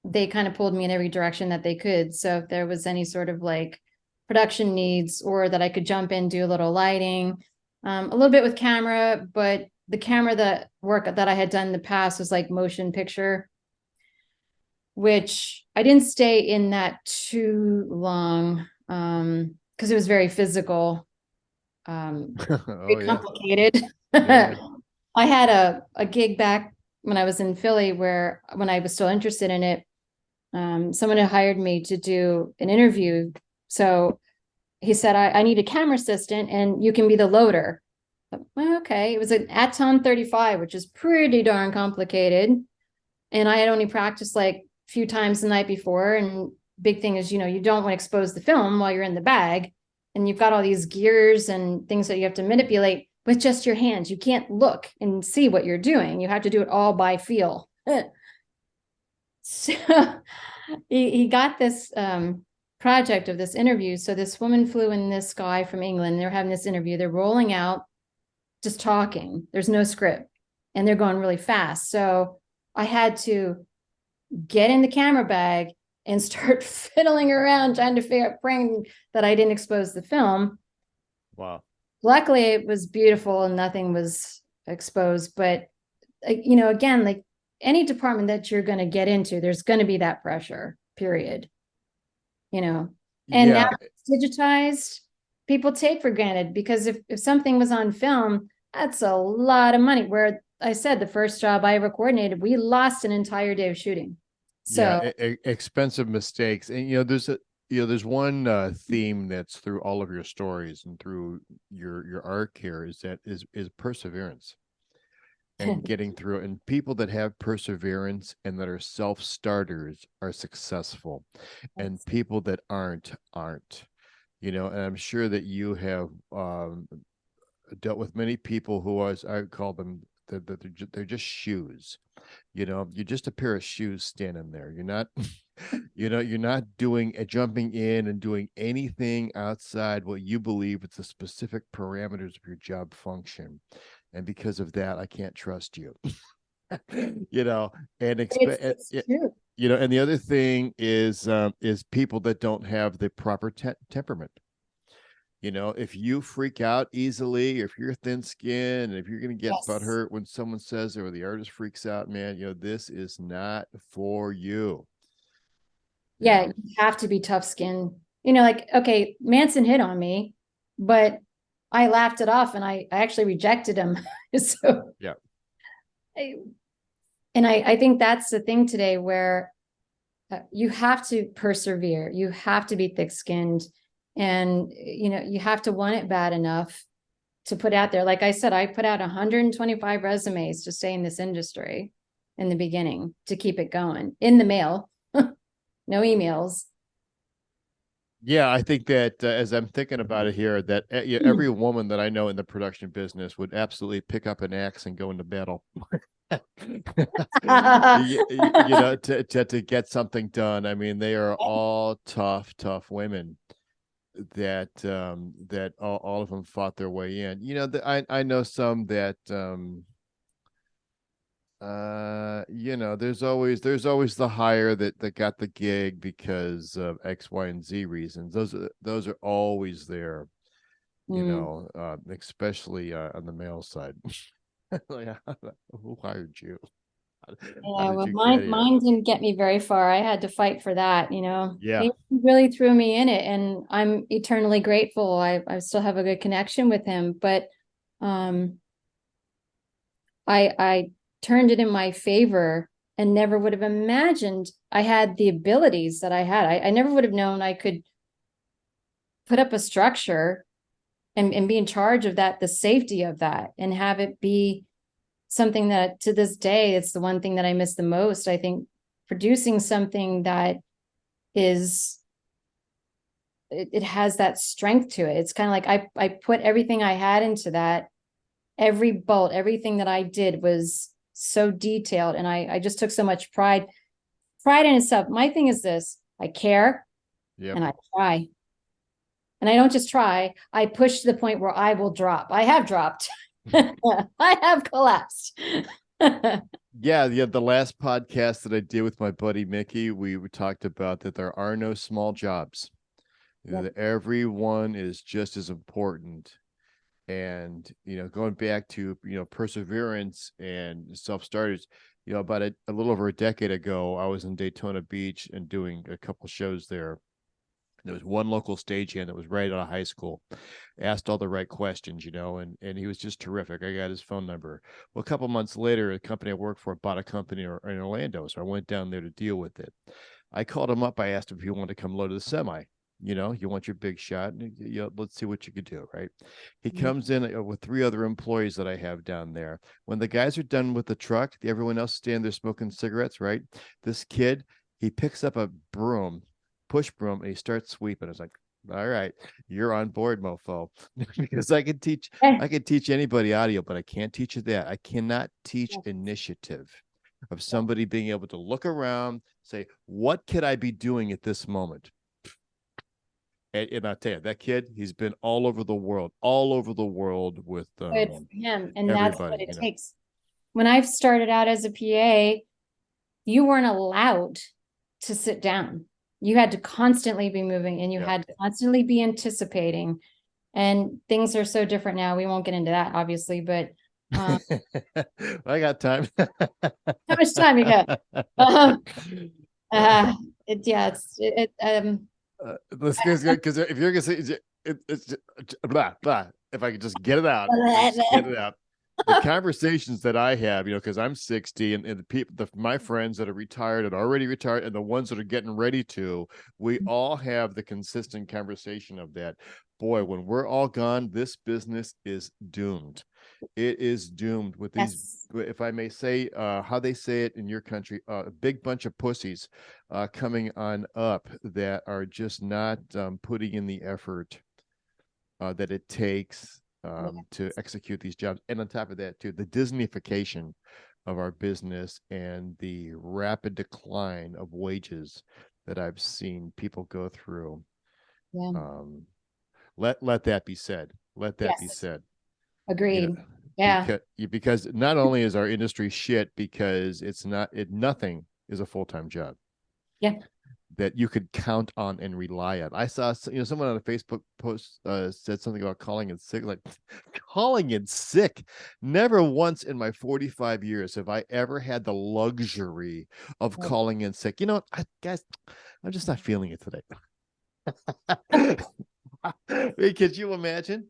they kind of pulled me in every direction that they could. So if there was any sort of like production needs, or that I could jump in, do a little lighting, a little bit with camera, but the camera that I had done in the past was like motion picture, which I didn't stay in that too long, because it was very physical, Oh very yeah, complicated. yeah, I had a gig back when I was in Philly where, when I was still interested in it, someone had hired me to do an interview. So he said, I need a camera assistant and you can be the loader. Well, okay. It was an Aton 35, which is pretty darn complicated. And I had only practiced like a few times the night before. And big thing is, you don't want to expose the film while you're in the bag. And you've got all these gears and things that you have to manipulate. with just your hands. You can't look and see what you're doing. You have to do it all by feel. So he got this project of this interview. So this woman flew in this guy from England. They're having this interview. They're rolling out, just talking. There's no script, and they're going really fast. So I had to get in the camera bag and start fiddling around trying to figure out, praying that I didn't expose the film. Wow. Luckily, it was beautiful and nothing was exposed. But, again, like any department that you're going to get into, there's going to be that pressure, period. And now it's digitized, people take for granted, because if something was on film, that's a lot of money. Where I said the first job I ever coordinated, we lost an entire day of shooting. So expensive mistakes. And there's one theme that's through all of your stories and through your arc here is perseverance and getting through it. And people that have perseverance and that are self-starters are successful, and people that aren't. And I'm sure that you have dealt with many people who, as I call them, they're just shoes. You're just a pair of shoes standing there. You're not you're not jumping in and doing anything outside what you believe it's the specific parameters of your job function. And because of that, I can't trust you. And it's true. And the other thing is people that don't have the proper temperament. If you freak out easily, if you're thin skinned, and if you're going to get butthurt when someone says, or the artist freaks out, man, this is not for you. Yeah, you have to be tough skinned. Like, okay, Manson hit on me, but I laughed it off and I actually rejected him. So yeah. I think that's the thing today, where you have to persevere. You have to be thick skinned. And, you have to want it bad enough to put out there. Like I said, I put out 125 resumes to stay in this industry in the beginning to keep it going in the mail, no emails. Yeah, I think that as I'm thinking about it here, that every woman that I know in the production business would absolutely pick up an axe and go into battle. To get something done. I mean, they are all tough women that all of them fought their way in. I know some that there's always the hire that got the gig because of X, Y, and Z reasons. Those are always there, especially on the male side. Like, who hired you? Yeah, well, mine didn't get me very far. I had to fight for that, Yeah. He really threw me in it, and I'm eternally grateful. I still have a good connection with him, but I turned it in my favor and never would have imagined I had the abilities that I had. I never would have known I could put up a structure and be in charge of that, the safety of that, and have it be something that, to this day, it's the one thing that I miss the most. I think producing something that is, it has that strength to it. It's kind of like I put everything I had into that. Every bolt, everything that I did was so detailed, and I just took so much pride in itself. My thing is this: I care, and I try, and I don't just try. I push to the point where I will drop. I have dropped. I have collapsed. Yeah. The last podcast that I did with my buddy Mickey, we talked about that there are no small jobs. That everyone is just as important. And going back to perseverance and self-starters, about a little over a decade ago, I was in Daytona Beach and doing a couple shows there. There was one local stagehand that was right out of high school, asked all the right questions, and he was just terrific. I got his phone number. Well, a couple months later, a company I worked for bought a company in Orlando, so I went down there to deal with it. I called him up. I asked him if he wanted to come load the semi. You want your big shot. Let's see what you could do, right? He comes in with 3 other employees that I have down there. When the guys are done with the truck, everyone else standing there smoking cigarettes, right? This kid, he picks up a broom, push broom, and he starts sweeping. It's like, All right. You're on board, mofo. Because Eh, I could teach anybody audio, but I can't teach you that. I cannot teach initiative of somebody being able to look around, say, what could I be doing at this moment? And I'll tell you, that kid, he's been all over the world with it's him, and that's what everybody, it takes. When I started out as a PA, you weren't allowed to sit down. You had to constantly be moving, and you Yeah. had to constantly be anticipating. And things are so different now. We won't get into that, obviously, but I got time. how much time you got? Uh, yeah, Let's because if you're gonna say it's blah blah, if I could just get it out, just get it out. The conversations that I have, because I'm 60, and the people, my friends that are retired and already retired, and the ones that are getting ready to, we all have the consistent conversation of that. Boy, when we're all gone, this business is doomed. It is doomed with these, yes, if I may say, how they say it in your country, a big bunch of pussies coming on up that are just not putting in the effort that it takes to execute these jobs. And on top of that, too, the Disneyfication of our business and the rapid decline of wages that I've seen people go through. yeah, Let that be said. Let that be yes, said. agreed. Yeah, Because not only is our industry shit, because nothing is a full-time job yeah. that you could count on and rely on. I saw, someone on a Facebook post said something about calling in sick. Like, calling in sick. Never once in my 45 years have I ever had the luxury of calling in sick. Guys, I'm just not feeling it today. Could you imagine?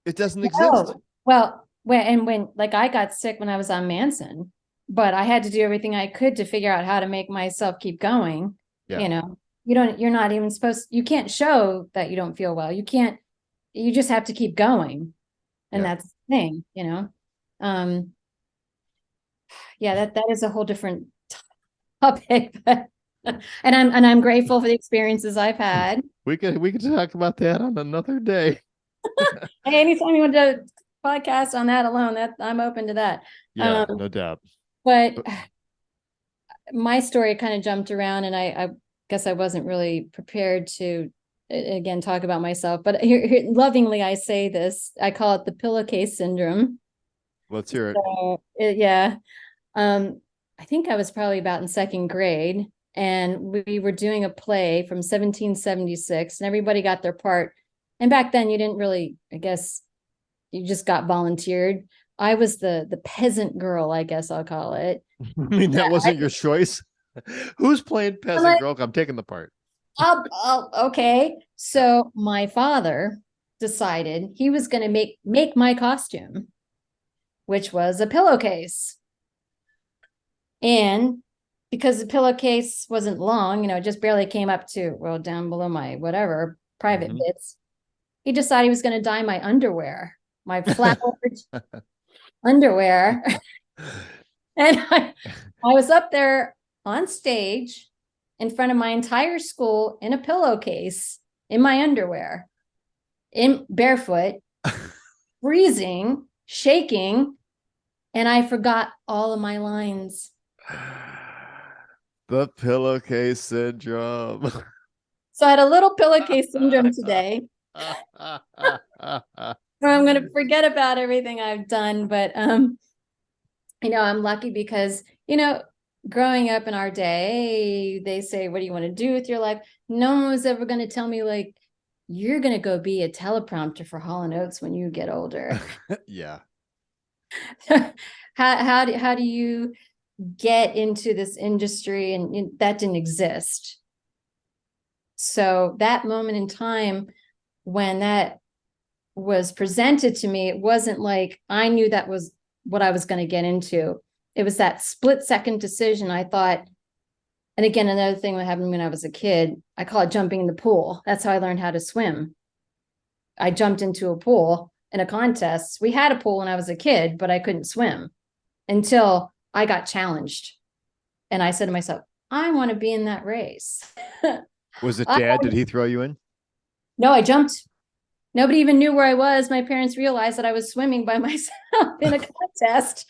It doesn't exist. Well, when like I got sick when I was on Manson, but I had to do everything I could to figure out how to make myself keep going. Yeah. You're not even you can't show that you don't feel well. You just have to keep going. And Yeah. that's the thing. Yeah, that is a whole different topic. And I'm grateful for the experiences I've had. We could talk about that on another day. Hey, anytime you want to podcast on that alone, that I'm open to that. Yeah, no doubt. But my story kind of jumped around, and I guess I wasn't really prepared to again talk about myself. But lovingly, I say this. I call it the pillowcase syndrome. Let's hear it. So, yeah. I think I was probably about in second grade, and we were doing a play from 1776, and everybody got their part. And back then, you didn't really, I guess, you just got volunteered. I was the peasant girl, I guess I'll call it. I mean, that wasn't your choice. Who's playing peasant girl? I'm taking the part. Okay. So my father decided he was going to make my costume, which was a pillowcase. And because the pillowcase wasn't long, it just barely came up to, well, down below my whatever private bits, he decided he was going to dye my underwear, my flowered underwear. And I was up there on stage in front of my entire school in a pillowcase in my underwear, in barefoot, freezing, shaking, and I forgot all of my lines. The pillowcase syndrome. So I had a little pillowcase syndrome today. I'm going to forget about everything I've done, but I'm lucky because, growing up in our day, they say, what do you want to do with your life? No one was ever going to tell me, like, you're going to go be a teleprompter for Hall & Oates when you get older. Yeah. How do you get into this industry? And that didn't exist. So that moment in time when that was presented to me, it wasn't like I knew that was what I was going to get into. It was that split-second decision. I thought, and again, another thing that happened when I was a kid, I call it jumping in the pool. That's how I learned how to swim. I jumped into a pool in a contest. We had a pool when I was a kid, but I couldn't swim until I got challenged. And I said to myself, I want to be in that race. Was it Dad? Did he throw you in? No, I jumped. Nobody even knew where I was. My parents realized that I was swimming by myself in a contest.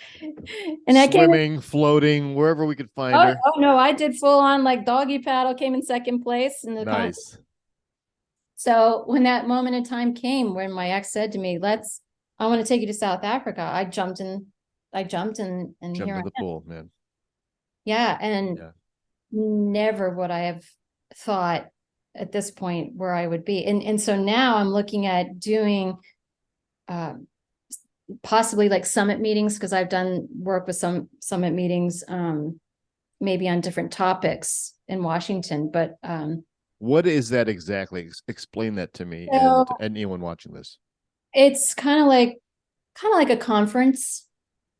And I came in, Swimming, floating, wherever we could find oh, her. oh no, I did full on like doggy paddle, came in second place in the contest. Nice. So when that moment in time came when my ex said to me, I want to take you to South Africa, I jumped and Jump here in I the am. pool, man. Yeah. And Yeah. never would I have thought at this point where I would be. And so now I'm looking at doing um, possibly like summit meetings because I've done work with some summit meetings, maybe on different topics in Washington. But What is that exactly? Explain that to me so and anyone watching this. it's kind of like a conference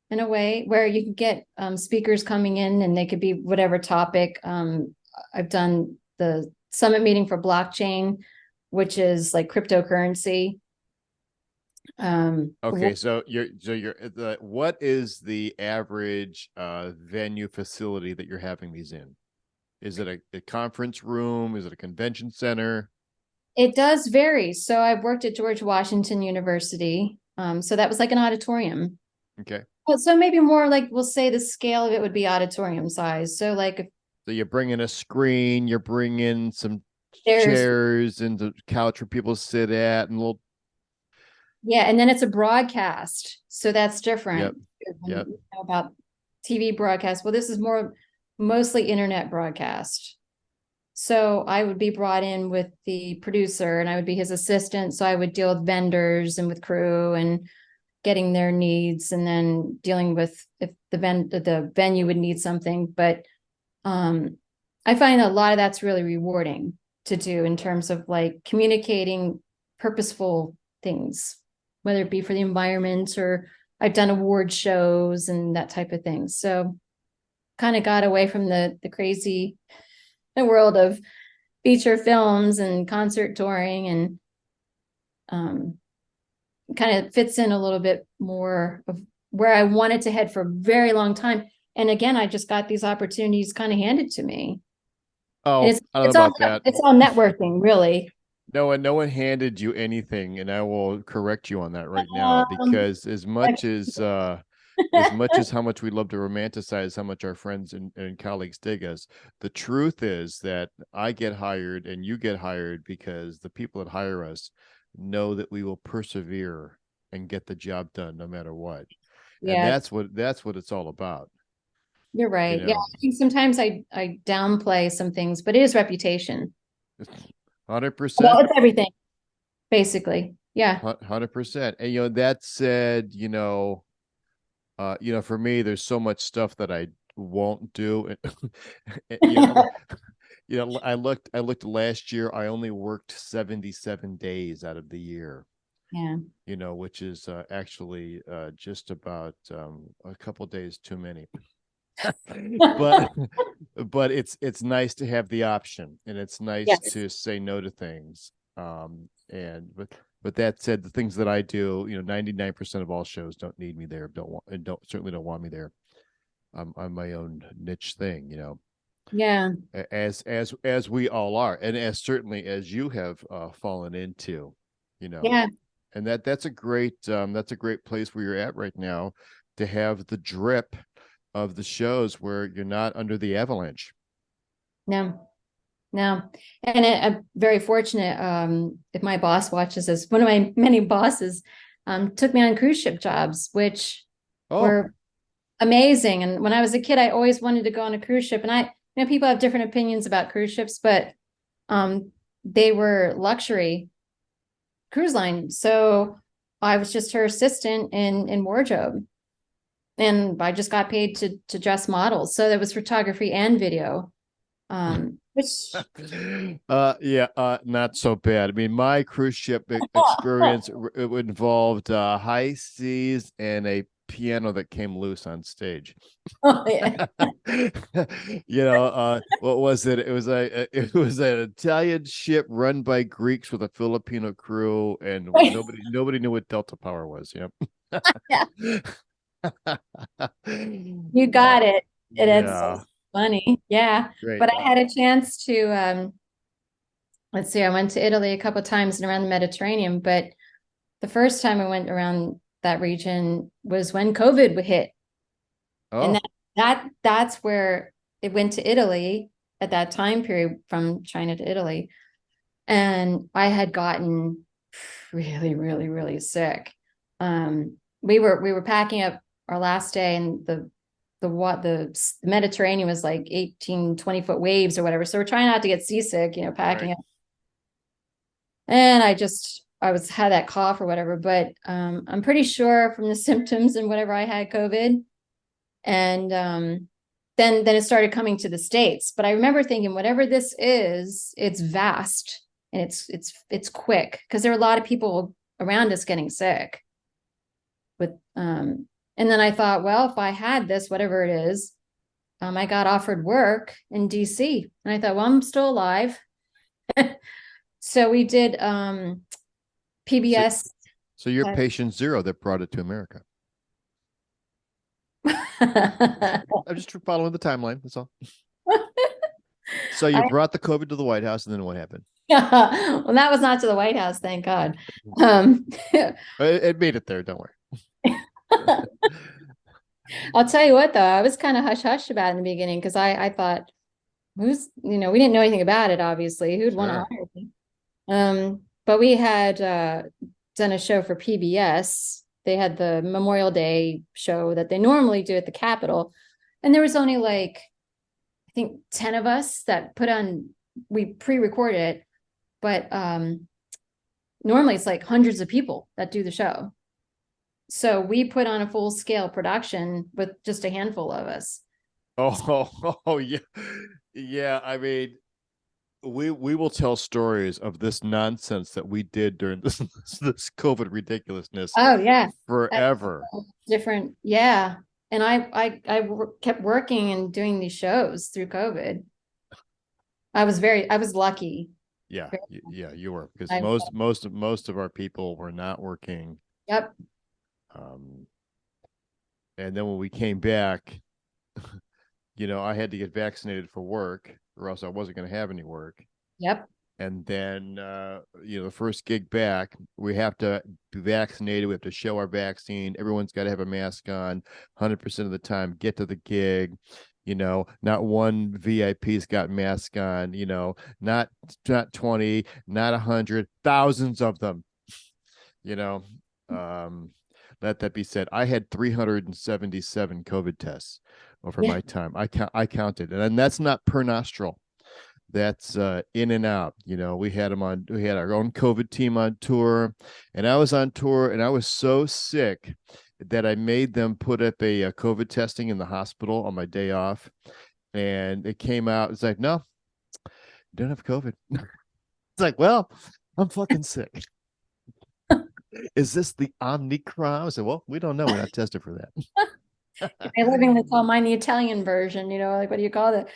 in a way where you can get speakers coming in and they could be whatever topic. I've done the summit meeting for blockchain, which is like cryptocurrency. Okay, so what is the average venue facility that you're having these in? Is it a conference room? Is it a convention center? It does vary. So I've worked at George Washington University. So that was like an auditorium. Okay. Well, so maybe more like we'll say the scale of it would be auditorium size. So like if So you bring in a screen, you bring in some there's chairs and the couch for people to sit at and little. yeah, and then it's a broadcast. So that's Yep. different when Yep. you know about TV broadcast. Well, this is more mostly internet broadcast. So I would be brought in with the producer and I would be his assistant. So I would deal with vendors and with crew and getting their needs and then dealing with if the venue would need something. But I find a lot of that's really rewarding to do in terms of like communicating purposeful things, whether it be for the environment or I've done award shows and that type of thing. So kind of got away from the crazy the world of feature films and concert touring and um, kind of fits in a little bit more of where I wanted to head for a very long time. And again, I just got these opportunities kind of handed to me. And Oh, it's I don't know it's all about that. it's all networking, really. No one handed you anything, and I will correct you on that right now because as much as how much we love to romanticize how much our friends and colleagues dig us, the truth is that I get hired and you get hired because the people that hire us know that we will persevere and get the job done no matter what. And Yeah, that's what it's all about, you're you right. Yeah, know. I think sometimes I downplay some things, but it is reputation. Well, 100%. it's everything, basically. Yeah. 100%. And that said, for me, there's so much stuff that I won't do. you know, I looked last year. I only worked 77 days out of the year. Yeah. Which is actually just about a couple days too many. but but it's nice to have the option, and it's nice Yes. to say no to things. And but that said, the things that I do, 99% of all shows don't need me there, don't want and don't certainly don't want me there. I'm my own niche thing, Yeah. as we all are, and as certainly as you have fallen into, you know, Yeah. and that's a great place where you're at right now, to have the drip of the shows where you're not under the avalanche. No. No. And I'm very fortunate. If my boss watches this, one of my many bosses took me on cruise ship jobs, which Oh, were amazing. And when I was a kid, I always wanted to go on a cruise ship. And people have different opinions about cruise ships, but um, they were luxury cruise line. So I was just her assistant in wardrobe. And I just got paid to dress models. So there was photography and video. Which yeah, not so bad. I mean, my cruise ship experience it involved high seas and a piano that came loose on stage. oh, yeah. What was it? It was an Italian ship run by Greeks with a Filipino crew, and nobody knew what Delta Power was. Yep. Yeah, you got it. And it's so Yeah, funny. Yeah. great. But I had a chance to let's see, I went to Italy a couple of times and around the Mediterranean, but the first time I went around that region was when COVID would hit. And Oh, that's where it went to Italy at that time period from China to Italy. And I had gotten really, really, really sick. We were packing up our last day, and the Mediterranean was like 18-20 foot waves or whatever. So we're trying not to get seasick, packing right. up. And I was had that cough or whatever, but I'm pretty sure from the symptoms and whatever I had COVID. And then it started coming to the States. But I remember thinking, whatever this is, it's vast and it's quick, because there are a lot of people around us getting sick with and then I thought, well, if I had this, whatever it is, I got offered work in DC. And I thought, well, I'm still alive. So we did So, PBS. so you're patient zero that brought it to America. I'm just following the timeline. That's all. So you I, brought the COVID to the White House, and then what happened? well, that was not to the White House, thank God. It made it there. Don't worry. I'll tell you what, though, I was kind of hush hush about it in the beginning, because I thought, we didn't know anything about it, obviously. Who'd want to Sure. hire me? But we had done a show for PBS. They had the Memorial Day show that they normally do at the Capitol. And there was only like, I think 10 of us that we pre-recorded it, but normally it's like hundreds of people that do the show. So we put on a full scale production with just a handful of us. Oh, yeah. Yeah. I mean, we will tell stories of this nonsense that we did during this COVID ridiculousness Oh yeah. forever. Different. Yeah. And I kept working and doing these shows through COVID. I was lucky. Yeah, yeah, you were, because I, most of our people were not working. yep. Um, and then when we came back, I had to get vaccinated for work, or else I wasn't going to have any work. Yep. And then, the first gig back, we have to be vaccinated. We have to show our vaccine. Everyone's got to have a mask on 100% of the time, get to the gig. Not one VIP's got mask on, not 20, not 100, thousands of them, you know. Let that be said. I had 377 COVID tests over Yeah. my time. I counted, and that's not per nostril. That's in and out. We had our own COVID team on tour, and I was on tour, and I was so sick that I made them put up a COVID testing in the hospital on my day off, and it came out. It's like, no, you don't have COVID. It's like, well, I'm fucking sick. Is this the Omicron? I said, well, we don't know. We're not tested for that. I lovingly call mine the Italian version, like, what do you call it?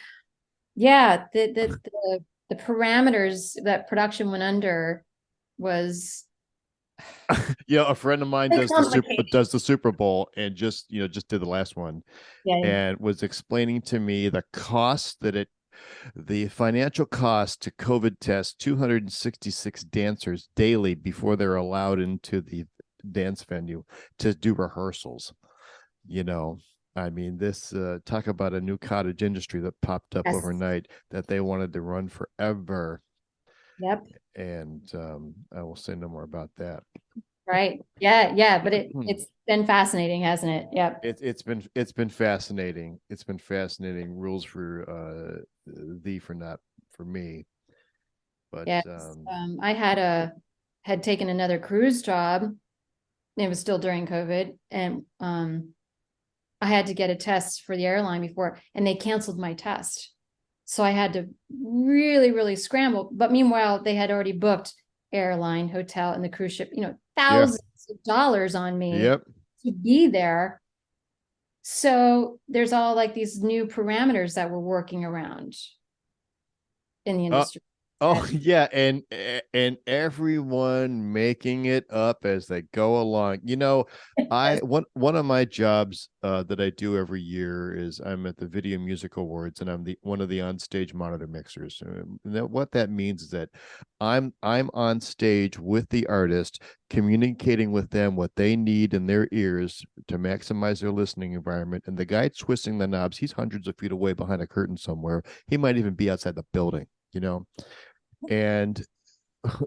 Yeah, the parameters that production went under was A friend of mine does complicated. the Super Bowl, and just did the last one, Yeah. and was explaining to me the financial cost to COVID test 266 dancers daily before they're allowed into the dance venue to do rehearsals. I mean, this talk about a new cottage industry that popped up Yes. overnight that they wanted to run forever. Yep. And I will say no more about that. Right. Yeah. Yeah. But it's been fascinating, hasn't it? Yep. It's been fascinating. It's been fascinating. Rules for thee, for not for me. But Yes. I had taken another cruise job. It was still during COVID, and I had to get a test for the airline before, and they canceled my test. So I had to really, really scramble. But meanwhile, they had already booked airline, hotel, and the cruise ship, yeah, thousands of dollars on me yep. to be there. So there's all like these new parameters that we're working around in the Uh, industry. Oh yeah, and everyone making it up as they go along. I one of my jobs that I do every year is I'm at the Video Music Awards, and I'm the one of the on-stage monitor mixers. What that means is that I'm on stage with the artist, communicating with them what they need in their ears to maximize their listening environment. And the guy twisting the knobs, he's hundreds of feet away behind a curtain somewhere. He might even be outside the building. And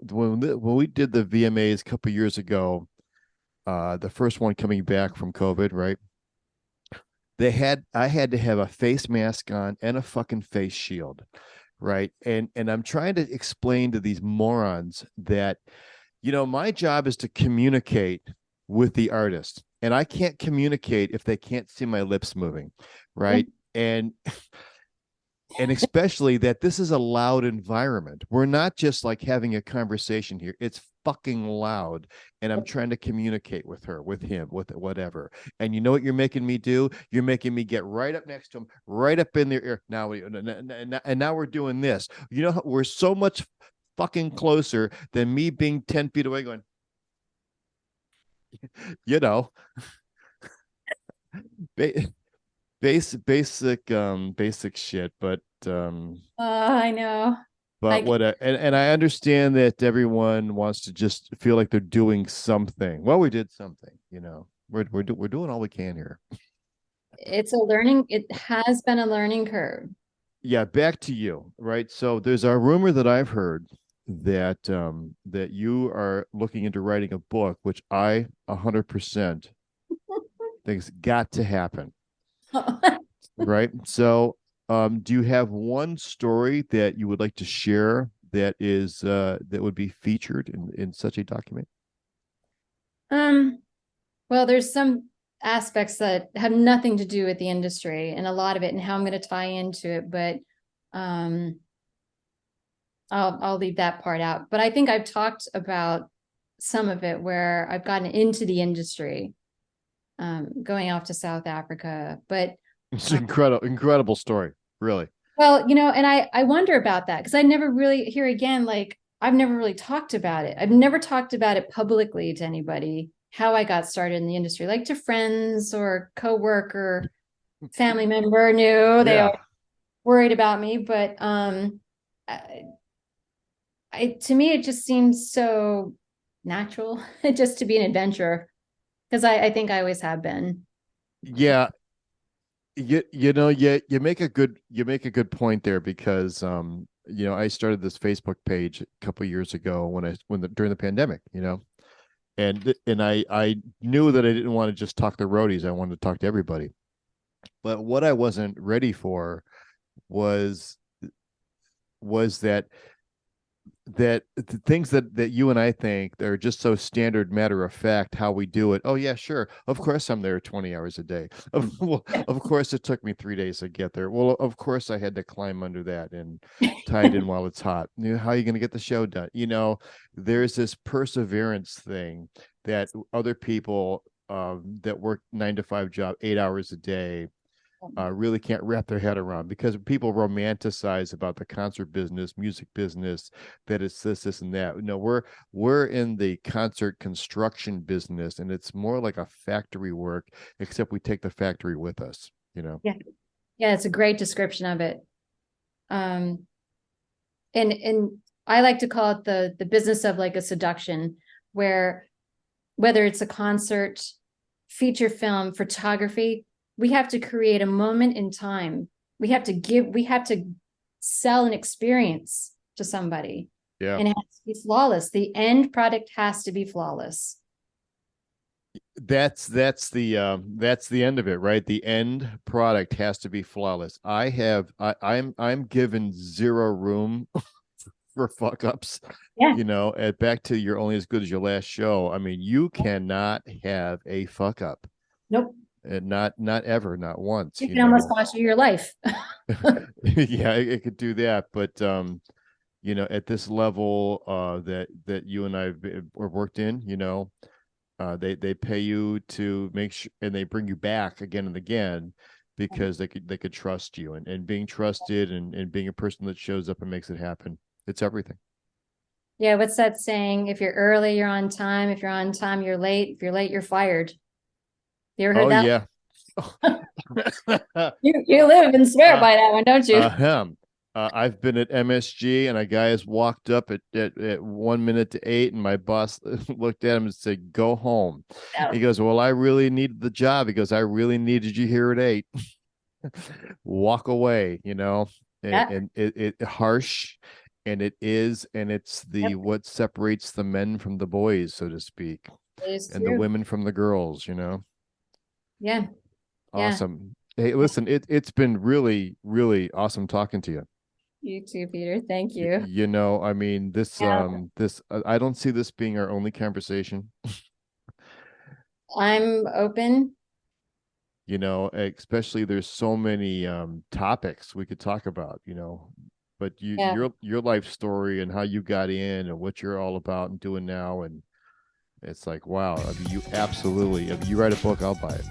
when we did the VMAs a couple years ago, the first one coming back from COVID, right? I had to have a face mask on and a fucking face shield, right? And I'm trying to explain to these morons that my job is to communicate with the artist, and I can't communicate if they can't see my lips moving, right? And especially that this is a loud environment. We're not just like having a conversation here. It's fucking loud. And I'm trying to communicate with her, with him, with whatever. And you know what you're making me do? You're making me get right up next to him, right up in their ear. And now we're doing this. We're so much fucking closer than me being 10 feet away going, you know, basic shit, I know. but I what and I understand that everyone wants to just feel like they're doing something. Well, we did something. We're doing all we can here. it has been a learning curve. Yeah, back to you, right? So there's a rumor that I've heard that you are looking into writing a book, which I 100% think's got to happen. Right. So, do you have one story that you would like to share that would be featured in such a document? Um, well, there's some aspects that have nothing to do with the industry and a lot of it and how I'm going to tie into it, but um I'll leave that part out. But I think I've talked about some of it where I've gotten into the industry, going off to South Africa. But It's an incredible story, really. well, and I wonder about that because I never really here again, like I've never really talked about it. I've never talked about it publicly to anybody, how I got started in the industry, like to friends or coworker, family member knew they Yeah. are worried about me. But to me, it just seems so natural just to be an adventurer because I think I always have been. Yeah. You make a good point there because I started this Facebook page a couple of years ago during the pandemic, and I knew that I didn't want to just talk to roadies. I wanted to talk to everybody. But what I wasn't ready for was was that the things that you and I think they're just so standard matter of fact how we do it. Oh yeah, sure. Of course I'm there 20 hours a day. Of course it took me 3 days to get there. Well, of course I had to climb under that and tie it in while it's hot. How are you going to get the show done? There's this perseverance thing that other people that work 9 to 5 job 8 hours a day really can't wrap their head around because people romanticize about the concert business, music business, that it's this, and that. We're in the concert construction business, and it's more like a factory work, except we take the factory with us. Yeah, yeah, it's a great description of it. Um, and I like to call it the business of like a seduction, where whether it's a concert, feature film, photography, we have to create a moment in time. We have to sell an experience to somebody. Yeah. And it has to be flawless. The end product has to be flawless. That's the end of it, right? The end product has to be flawless. I'm given zero room for fuck ups. Yeah. At back to you're only as good as your last show. I mean, you cannot have a fuck up. Nope. And not ever, not once. It can almost cost you your life. Yeah, it could do that, but at this level that you and I have worked in, they pay you to make sure, and they bring you back again and again because they could trust you, and being trusted and being a person that shows up and makes it happen. It's everything. Yeah, what's that saying? If you're early, you're on time. If you're on time, you're late. If you're late, you're fired. You ever heard Oh that? yeah. You live and swear by that one, don't you? Ahem. I've been at MSG, and a guy has walked up at 1 minute to 8, and my boss looked at him and said, "Go home." No. He goes, "Well, I really needed the job." He goes, "I really needed you here at 8." Walk away, and, Yeah. and it harsh, and it is, and it's the Yep. what separates the men from the boys, so to speak, It is and the true. women from the girls. Yeah. Yeah. Awesome. Hey, listen, it's been really, really awesome talking to you. You too, Peter. Thank you. I mean, Yeah. this I don't see this being our only conversation. I'm open. Especially there's so many topics we could talk about, but Yeah. your life story and how you got in and what you're all about and doing now, and it's like, wow. I mean, you absolutely, if you write a book, I'll buy it.